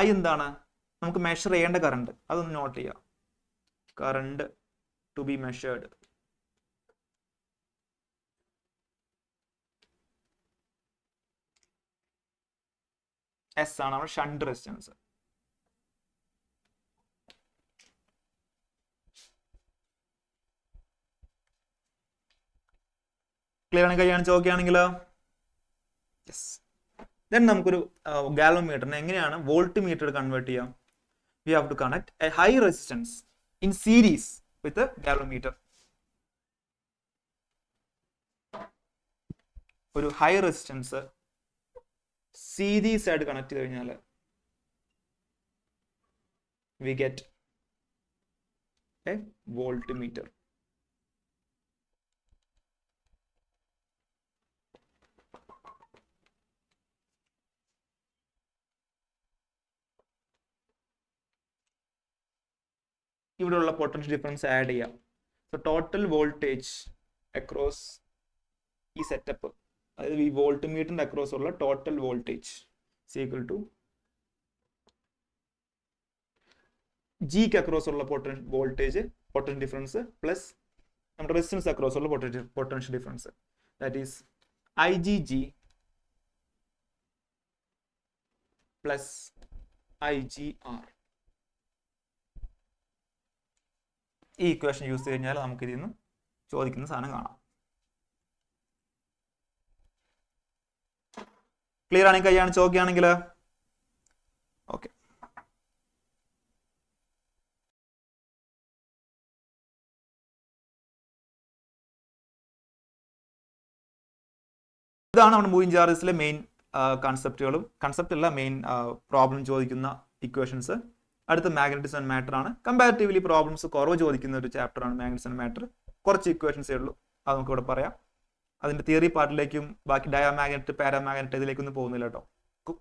I എന്താണ്, നമുക്ക് മെഷർ ചെയ്യേണ്ട കറണ്ട്, അതൊന്ന് നോട്ട് ചെയ്യാം. Current to be measured. S ആണ് നമ്മുടെ ഷണ്ട് റെസിസ്റ്റൻസ്. ക്ലിയർ ആണ്, കൈ കാണിച്ച് ഓക്കെ ആണെങ്കിലോ? യെസ്. ദെൻ നമുക്കൊരു ഗാലോമീറ്ററിനെ എങ്ങനെയാണ് വോൾട്ട് മീറ്റർ കൺവേർട്ട് ചെയ്യാം? We have to connect a high resistance in series with galvanometer. ഒരു ഹൈ റെസിസ്റ്റൻസ് സീരീസ് ആയിട്ട് കണക്ട് ചെയ്ത് കഴിഞ്ഞാൽ we get a voltmeter. ഇവിടെയുള്ള പൊട്ടൻഷ്യൽ ഡിഫറൻസ് ആഡ് ചെയ്യാം. സോ ടോട്ടൽ വോൾട്ടേജ് അക്രോസ് ഈ സെറ്റപ്പ്, അതായത് ഈ വോൾട്ട് മീറ്ററിന്റെ അക്രോസ് ഉള്ള ടോട്ടൽ വോൾട്ടേജ് ഈക്വൽ ടു ജിക്ക് അക്രോസ് ഉള്ള വോൾട്ടേജ് പൊട്ടൻഷ്യൽ ഡിഫറൻസ് പ്ലസ് നമ്മുടെ റെസിസ്റ്റൻസ് അക്രോസ് ഉള്ള potential difference, that is I G G plus I G R. ഈ ഇക്വേഷൻ യൂസ് ചെയ്ത് കഴിഞ്ഞാൽ നമുക്ക് ഇതിൽ നിന്ന് ചോദിക്കുന്ന സാധനം കാണാം. ക്ലിയർ ആണെങ്കിൽ കൈയാണ് ചോദിക്കുകയാണെങ്കിൽ ഓക്കെ. ഇതാണ് നമ്മുടെ മൂവിങ് ചാർജസിലെ മെയിൻ കൺസെപ്റ്റുകളും, കൺസെപ്റ്റ് അല്ല മെയിൻ പ്രോബ്ലം ചോദിക്കുന്ന ഇക്വേഷൻസ്. അടുത്ത മാഗ്നറ്റിസം ആൻഡ് മാറ്റർ ആണ്. കമ്പാരിറ്റീവ്ലി പ്രോബ്ലംസ് കുറവ് ചോദിക്കുന്ന ഒരു ചാപ്റ്റർ ആണ് മാഗ്നറ്റിസം ആൻഡ് മാറ്റർ. കുറച്ച് ഇക്വേഷൻസേ ഉള്ളൂ, അത് നമുക്ക് ഇവിടെ പറയാം. അതിന്റെ തിയറി പാർട്ടിലേക്കും ബാക്കി ഡയാമാഗ്നറ്റ് പാരാമാഗ്നറ്റ് ഇതിലേക്കൊന്നും പോകുന്നില്ല കേട്ടോ.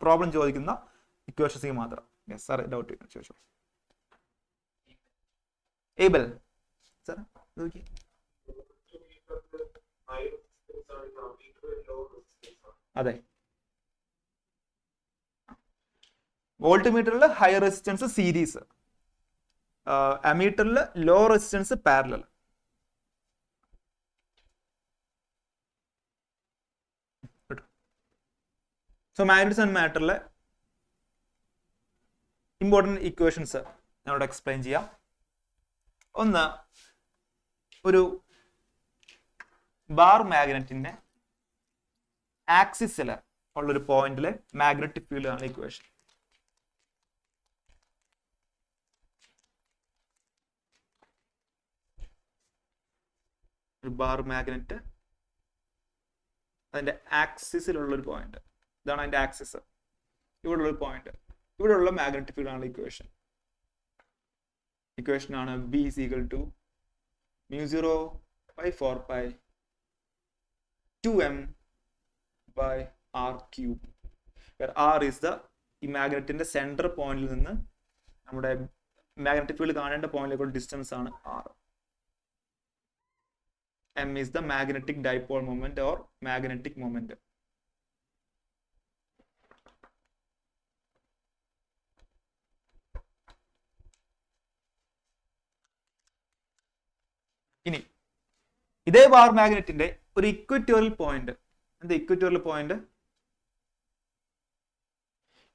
പ്രോബ്ലം ചോദിക്കുന്ന ഇക്വേഷൻസ് മാത്രം. യെസ് സാർ, ഡൗട്ട് ചോദിച്ചു. ഏബൽ സാർ നോക്കി. അതെ, വോൾട്ട് മീറ്ററിൽ ഹൈ റെസിസ്റ്റൻസ് സീരീസ്, അമീറ്ററിൽ low resistance parallel. So magnetism and മാറ്ററിലെ ഇമ്പോർട്ടൻറ്റ് ഇക്വേഷൻസ് ഞാനിവിടെ എക്സ്പ്ലെയിൻ ചെയ്യാം. ഒന്ന്, ഒരു ബാർ മാഗ്നറ്റിന്റെ ആക്സിസിൽ ഉള്ളൊരു പോയിന്റിലെ മാഗ്നറ്റിക് ഫീൽഡ് ആണ് ഇക്വേഷൻ. ഒരു ബാർ മാഗ്നറ്റ് അതിന്റെ ആക്സിസിലുള്ളൊരു പോയിന്റ്, ഇതാണ് അതിന്റെ ആക്സിസ്. ഇവിടെ ഉള്ള പോയിന്റ്, ഇവിടെയുള്ള മാഗ്നറ്റിക് ഫീൽഡ് ആണ് ഇക്വേഷൻ. ഇക്വേഷൻ ആണ് B is equal to μ0 by 4 pi 2m by r cube, where r is the ഈ മാഗ്നറ്റിന്റെ സെൻട്രൽ പോയിന്റിൽ നിന്ന് നമ്മുടെ മാഗ്നറ്റിക് ഫീൽഡ് കാണേണ്ട പോയിന്റിലേക്കുള്ള ഡിസ്റ്റൻസ് ആണ് r. m is the magnetic dipole moment or magnetic moment. ഇനി ഇതേ ബാർ മാഗ്നറ്റിന്റെ ഒരു ഇക്വറ്റോറിയൽ പോയിന്റ്, എന്താ ഇക്വറ്റോറിയൽ പോയിന്റ്?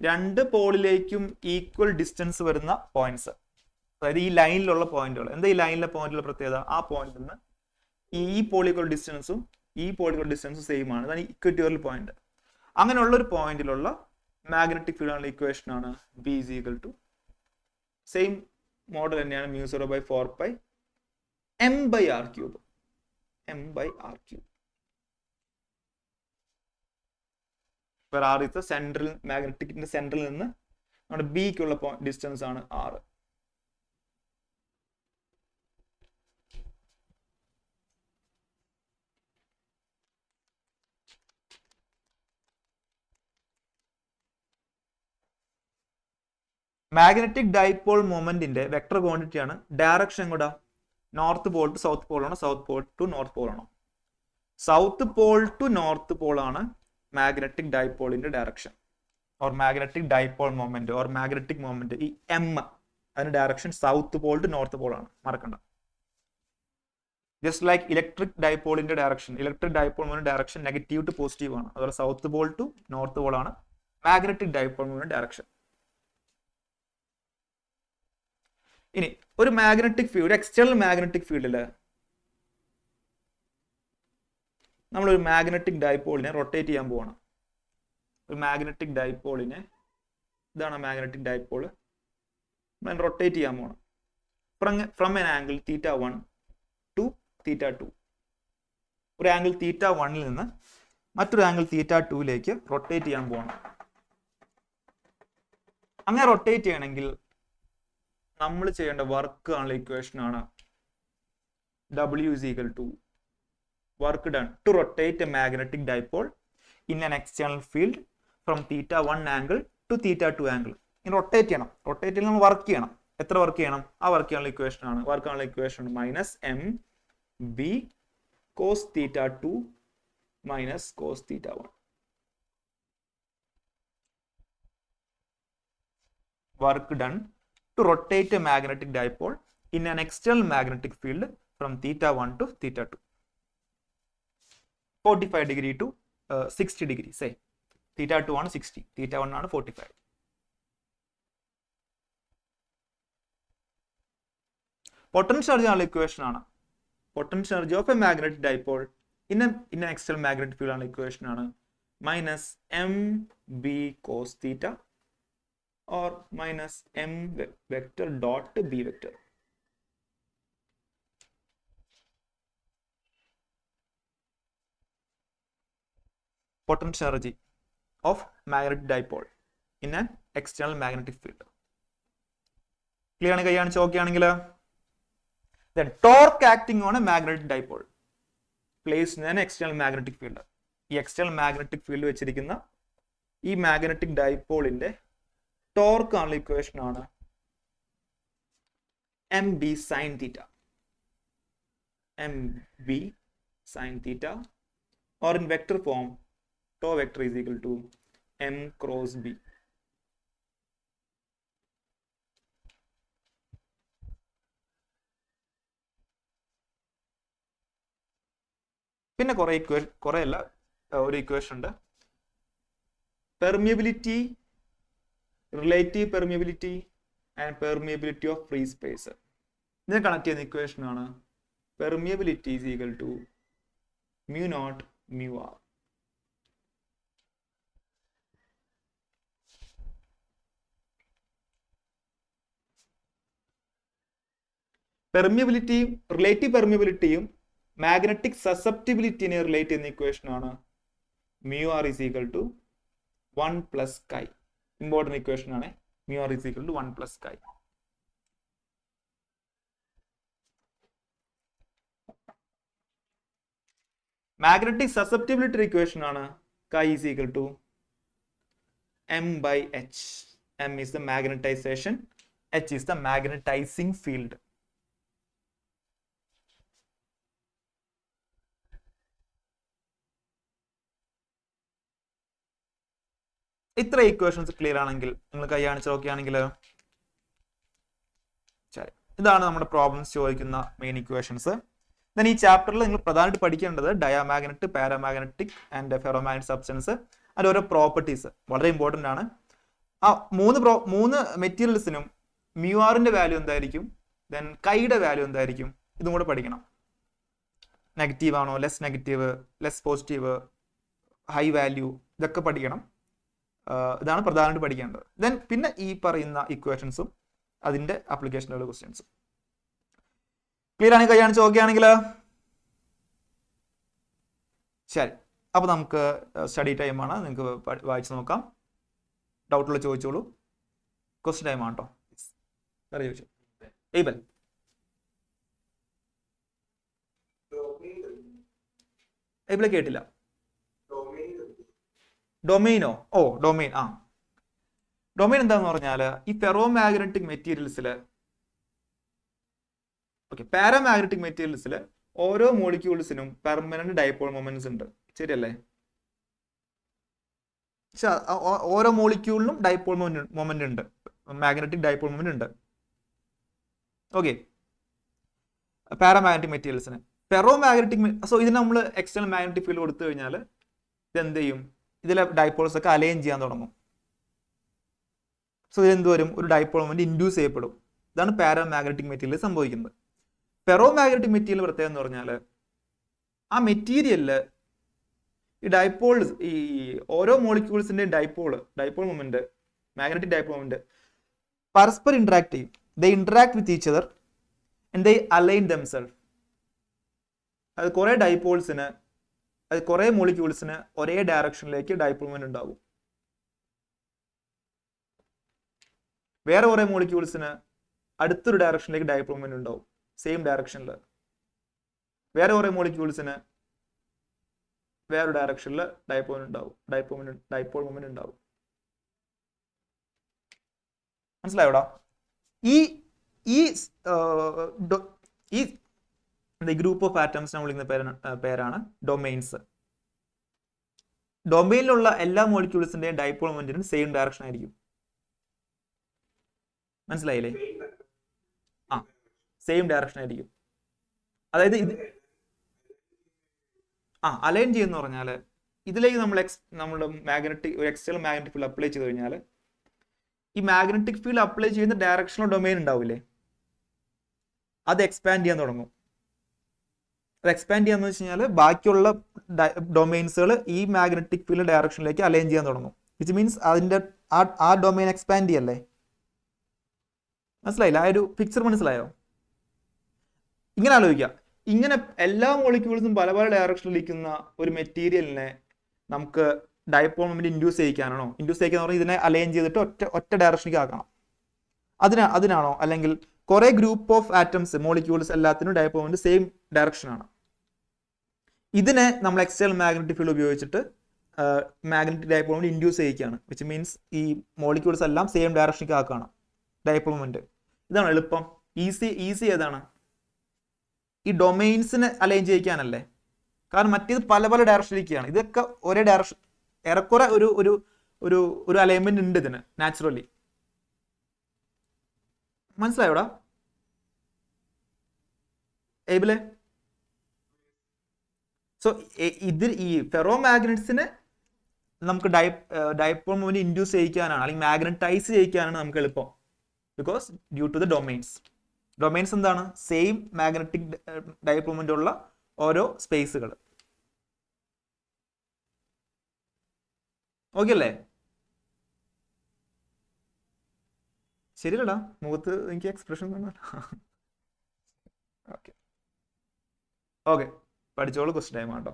രണ്ട് പോളിലേക്കും ഈക്വൽ ഡിസ്റ്റൻസ് വരുന്ന പോയിന്റ്സ്, അതായത് ഈ ലൈനിലുള്ള പോയിന്റുകൾ. എന്താ ഈ ലൈനിലെ പോയിന്റിലുള്ള പ്രത്യേകത? ആ പോയിന്റിൽ നിന്ന് ഈ പോളിക്കുള്ള ഡിസ്റ്റൻസും ഈ പോളിക്കുള്ള ഡിസ്റ്റൻസും സെയിം ആണ്. അതാണ് ഇക്വറ്റോറിയൽ പോയിന്റ്. അങ്ങനെയുള്ള ഒരു പോയിന്റിലുള്ള മാഗ്നറ്റിക് ഫീൽഡ് ആണുള്ള ഇക്വേഷൻ ആണ് B is equal to same model തന്നെയാണ് μ0/4π m/r cube. m/r cube. where r is the central മാഗ്നറ്റിക്കിന്റെ സെൻട്രൽ നിന്ന് നമ്മുടെ ബിക്കുള്ള ഡിസ്റ്റൻസ് ആണ് r. മാഗ്നറ്റിക് ഡൈപോൾ മൊമെന്റിന്റെ വെക്ടർ ക്വാണ്ടിറ്റി ആണ്. ഡയറക്ഷൻ കൂടാ north pole to south pole ആണോ, south pole to north pole ആണോ? South pole to north pole ആണ് മാഗ്നറ്റിക് ഡൈപോളിന്റെ direction, or magnetic dipole moment or magnetic moment. ഈ m അതിന്റെ direction south pole to north pole ആണ്, മറക്കണ്ട. Just like electric ഡൈപോളിന്റെ direction, electric dipole moment direction negative to positive ആണ്. അതുപോലെ south pole to north pole ആണ് magnetic dipole moment direction. ഇനി ഒരു മാഗ്നറ്റിക് ഫീൽഡ്, ഒരു എക്സ്റ്റേണൽ മാഗ്നറ്റിക് ഫീൽഡില് നമ്മളൊരു മാഗ്നറ്റിക് ഡൈപോളിനെ റൊട്ടേറ്റ് ചെയ്യാൻ പോവാണ്. ഒരു മാഗ്നറ്റിക് ഡൈപോളിനെ, ഇതാണ് മാഗ്നറ്റിക് ഡൈപോൾ, റൊട്ടേറ്റ് ചെയ്യാൻ പോവാണ് ഫ്രം എൻ ആംഗിൾ θ1 ടു θ2. ഒരു ആംഗിൾ θ1ൽ നിന്ന് മറ്റൊരു ആംഗിൾ θ2ലേക്ക് റൊട്ടേറ്റ് ചെയ്യാൻ പോവാണ്. അങ്ങനെ റൊട്ടേറ്റ് ചെയ്യണമെങ്കിൽ നമ്മൾ ചെയ്യേണ്ട വർക്ക് ആണുള്ള ഇക്വേഷൻ ആണ് W is equal to work done to rotate a magnetic dipole in an external field from θ1 angle to θ2 angle. ഇനി റൊട്ടേറ്റ് ചെയ്യണം. റൊട്ടേറ്റ് ചെയ്യണം, നമ്മൾ വർക്ക് ചെയ്യണം. എത്ര വർക്ക് ചെയ്യണം? ആ വർക്ക് ചെയ്യാനുള്ള ഇക്വേഷൻ ആണ്, work ആണുള്ള equation -mb cos θ2 minus cos θ1. Work done to rotate a magnetic dipole in an external magnetic field from θ1 to θ2. 45 degree to 60 degree. Say θ2 ആണ് 60, θ1 ആണ് 45. Potential charge ആണ് ഇക്വേഷൻ ആണ്. Potential charge of a magnetic dipole in an external magnetic field ആണ് equation ആണ് -mb cos θ or minus m vector dot b vector. Potential charge of magnetic dipole in an external magnetic field. Clear ആണ്? കൈയാണ് ചോക്കിയാണെങ്കിൽ then torque acting on a magnetic dipole placed in an external magnetic field. ഈ external magnetic field വെച്ചിരിക്കുന്ന ഈ magnetic dipoleന്റെ torque ആണുള്ള equation ആണ് mb sin θ. mb sin θ or in vector form tau vector is equal to m cross b. പിന്നെ കുറെ അല്ല, ഒരു equation ഉണ്ട്. Permeability, relative permeability and permeability of free space. ഇതിനെ കണക്ട് ചെയ്യുന്ന ഇക്വേഷൻ ആണ് permeability is equal to μ0 μr. പെർമിയബിലിറ്റിയും relative പെർമിയബിലിറ്റിയും മാഗ്നറ്റിക് സസെപ്റ്റിബിലിറ്റിനെ റിലേറ്റ് ചെയ്യുന്ന ഇക്വേഷൻ ആണ് μr is equal to 1 plus chi. Important equation ആണ്. μr is equal to 1 plus chi. Magnetic susceptibility equation ആണ് chi is equal to M by H. M is the magnetization, H is the magnetizing field. ഇത്ര equations clear ആണെങ്കിൽ നിങ്ങൾ കൈ കാണിച്ച് നോക്കുകയാണെങ്കിൽ ശരി, ഇതാണ് നമ്മുടെ പ്രോബ്ലംസ് ചോദിക്കുന്ന മെയിൻ ഇക്വേഷൻസ്. ദെൻ ഈ ചാപ്റ്ററിൽ നിങ്ങൾ പ്രധാനമായിട്ട് പഠിക്കേണ്ടത് ഡയാമാഗ്നറ്റ്, പാരാമാഗ്നറ്റിക് ആൻഡ് ഫെറോമാഗ്നറ്റിക് സബ്സ്റ്റൻസ്, അതിൻ്റെ ഓരോ പ്രോപ്പർട്ടീസ് വളരെ ഇമ്പോർട്ടൻ്റ് ആണ്. ആ മൂന്ന് മെറ്റീരിയൽസിനും മ്യൂആറിന്റെ വാല്യൂ എന്തായിരിക്കും, ദെൻ കൈയുടെ വാല്യൂ എന്തായിരിക്കും, ഇതും കൂടെ പഠിക്കണം. നെഗറ്റീവ് ആണോ, less negative, less positive, high value, ഇതൊക്കെ പഠിക്കണം. ഇതാണ് പ്രധാനമായിട്ട് പഠിക്കേണ്ടത്. ദെൻ പിന്നെ ഈ പറയുന്ന ഇക്വേഷൻസും അതിന്റെ ആപ്ലിക്കേഷനുള്ള ക്വസ്റ്റ്യൻസും ക്ലിയർ ആണ്. കൈ കാണിച്ച് നോക്കുകയാണെങ്കിൽ ശരി. അപ്പൊ നമുക്ക് സ്റ്റഡി ടൈമാണ്, നിങ്ങൾക്ക് വായിച്ചു നോക്കാം. ഡൗട്ടുള്ള ചോദിച്ചോളൂ. ക്വസ്റ്റ്യൻ ടൈം ആണ് കേട്ടോ. വേറെ ചോദിച്ചു ഏബൽ. ഏബിളെ കേട്ടില്ല. ഡൊമെയിനോ? ഓ ഡൊമെയിൻ. ഡൊമെയിൻ എന്താന്ന് പറഞ്ഞാൽ ഈ ഫെറോ മാഗ്നറ്റിക് മെറ്റീരിയൽസില്, ഓക്കെ, പാരാമാഗ്നറ്റിക് മെറ്റീരിയൽസിൽ ഓരോ മോളിക്യൂൾസിനും പെർമനന്റ് ഡൈപോൾ മൊമെന്റ്സ് ഉണ്ട്, ശരിയല്ലേ? ഓരോ മോളിക്യൂളിനും ഡൈപോൾ മൊമെന്റ് ഉണ്ട്, മാഗ്നറ്റിക് ഡൈപോൾ മൊമെന്റ് ഉണ്ട്. ഓക്കെ, പാരാമാഗ്നറ്റിക് മെറ്റീരിയൽസിന്. ഫെറോ മാഗ്നറ്റിക്, സോ ഇതിന് നമ്മൾ എക്സ്റ്റേണൽ മാഗ്നറ്റിക് ഫീൽഡ് കൊടുത്തു കഴിഞ്ഞാൽ ഇത് എന്ത് ചെയ്യും, ഇതിലെ ഡൈപോൾസ് ഒക്കെ അലൈൻ ചെയ്യാൻ തുടങ്ങും. സോ ഇതെന്ത് വരും, ഒരു ഡൈപോൾ മൊമെന്റ് ഇൻഡ്യൂസ് ചെയ്യപ്പെടും. ഇതാണ് പാരാമാഗ്നറ്റിക് മെറ്റീരിയൽ സംഭവിക്കുന്നത്. ഫെറോ മാഗ്നറ്റിക് മെറ്റീരിയൽ പ്രത്യേകത എന്ന് പറഞ്ഞാൽ ആ മെറ്റീരിയലില് ഈ ഡൈപോൾസ്, ഈ ഓരോ മോളിക്യൂൾസിന്റെ dipole moment, magnetic dipole moment പരസ്പരം ഇന്ററാക്ട് ചെയ്യും. They interact with each other and they align themselves. അത് കുറെ ഡൈപോൾസിന്, അത് കുറെ മോളിക്യൂൾസിന് ഒരേ ഡയറക്ഷനിലേക്ക് ഡൈപോൾ മൊമെന്റ് ഉണ്ടാകും. വേറെ കുറെ മോളിക്യൂൾസിന് അടുത്തൊരു ഡയറക്ഷനിലേക്ക് ഡൈപോൾ മൊമെന്റ് ഉണ്ടാവും, സെയിം ഡയറക്ഷനിൽ. വേറെ കുറെ മോളിക്യൂൾസിന് വേറൊരു ഡയറക്ഷനിൽ ഡൈപോൾ മൊമെന്റ് ഉണ്ടാവും. മനസ്സിലായോടാ? ഈ ഗ്രൂപ്പ് ഓഫ് ആറ്റംസിനെ വിളിക്കുന്ന പേരാണ് ഡൊമെയിൻസ്. ഡൊമെയിനിലുള്ള എല്ലാ മോളിക്യൂൾസിന്റെയും ഡൈപോൾ മൊമെന്റിനും സെയിം ഡയറക്ഷൻ ആയിരിക്കും. മനസ്സിലായില്ലേ? സെയിം ഡയറക്ഷൻ ആയിരിക്കും. അതായത് ഇത് അലൈൻ ചെയ്യുന്ന പറഞ്ഞാൽ ഇതിലേക്ക് നമ്മൾ മാഗ്നറ്റിക്, ഒരു എക്സ്റ്റേണൽ മാഗ്നറ്റിക് ഫീൽഡ് അപ്ലൈ ചെയ്ത് കഴിഞ്ഞാൽ ഈ മാഗ്നറ്റിക് ഫീൽഡ് അപ്ലൈ ചെയ്യുന്ന ഡയറക്ഷണൽ ഡൊമെയിൻ ഉണ്ടാവില്ലേ, അത് എക്സ്പാൻഡ് ചെയ്യാൻ തുടങ്ങും. അത് എക്സ്പാൻഡ് ചെയ്യാന്ന് വെച്ച് കഴിഞ്ഞാൽ ബാക്കിയുള്ള ഡൊമെയിൻസുകൾ ഈ മാഗ്നറ്റിക് ഫീൽഡ് ഡയറക്ഷനിലേക്ക് അലൈൻ ചെയ്യാൻ തുടങ്ങും. വിച്ച് മീൻസ് അതിന്റെ ആ ഡൊമെയിൻ എക്സ്പാൻഡ് ചെയ്യല്ലേ. മനസ്സിലായില്ല? ആ ഒരു പിക്ചർ മനസ്സിലായോ? ഇങ്ങനെ ആലോചിക്കാം. ഇങ്ങനെ എല്ലാ മോളിക്യൂൾസും പല പല ഡയറക്ഷനിലിരിക്കുന്ന ഒരു മെറ്റീരിയലിനെ നമുക്ക് ഡൈപോൾ മൊമെന്റ് ഇൻഡ്യൂസ് ചെയ്യിക്കാനാണോ? ഇൻഡ്യൂസ് ചെയ്യിക്കാൻ പറഞ്ഞാൽ ഇതിനെ അലൈൻ ചെയ്തിട്ട് ഒറ്റ ഡയറക്ഷനിലേക്ക് ആക്കണം. അതിനാണോ? അല്ലെങ്കിൽ കുറെ ഗ്രൂപ്പ് ഓഫ് ആറ്റംസ്, മോളിക്യൂൾസ് എല്ലാത്തിനും ഡൈപോൾ മൊമെന്റ് സെയിം ഡയറക്ഷൻ ആണ്. ഇതിനെ നമ്മൾ എക്സ്റ്റേണൽ മാഗ്നറ്റിക് ഫീൽഡ് ഉപയോഗിച്ചിട്ട് മാഗ്നറ്റിക് ഡൈപോൾ മൊമെന്റ് ഇൻഡ്യൂസ് ചെയ്യിക്കുകയാണ്. വിച്ച് മീൻസ് ഈ മോളിക്യൂൾസ് എല്ലാം സെയിം ഡയറക്ഷനിലേക്ക് ആക്കുകയാണ് ഡൈപോൾ മൊമെന്റ്. ഇതാണ് എളുപ്പം. ഈസി ഏതാണ്? ഈ ഡൊമെയിൻസിനെ അലൈൻ ചെയ്യിക്കാനല്ലേ. കാരണം മറ്റേത് പല പല ഡയറക്ഷനിലേക്കാണ്. ഇതൊക്കെ ഒരേ ഡയറക്ഷൻ, ഏറെക്കുറെ ഒരു അലൈൻമെന്റ് ഉണ്ട് ഇതിന് നാച്ചുറലി. മനസ്സിലായോടാ ഏബിലെ? സോ ഈ ഫെറോ മാഗ്നറ്റ്സിനെ നമുക്ക് ഡൈപോൾ മൊമെന്റ് ഇൻഡ്യൂസ് ചെയ്യിക്കാനാണ്, അല്ലെങ്കിൽ മാഗ്നറ്റൈസ് ചെയ്യിക്കാനാണ് നമുക്ക് എളുപ്പം. Because due to the domains എന്താണ്, സെയിം മാഗ്നറ്റിക് ഡൈപോൾ മൊമെന്റ് ഉള്ള ഓരോ സ്പേസുകൾ. ഓക്കെ അല്ലേ? ശരിയല്ലടാ? മുഖത്ത് എനിക്ക് എക്സ്പ്രഷൻ ഓക്കെ പഠിച്ചോളൂ. ക്വസ്റ്റ്യൻ ടൈം ആട്ടോ.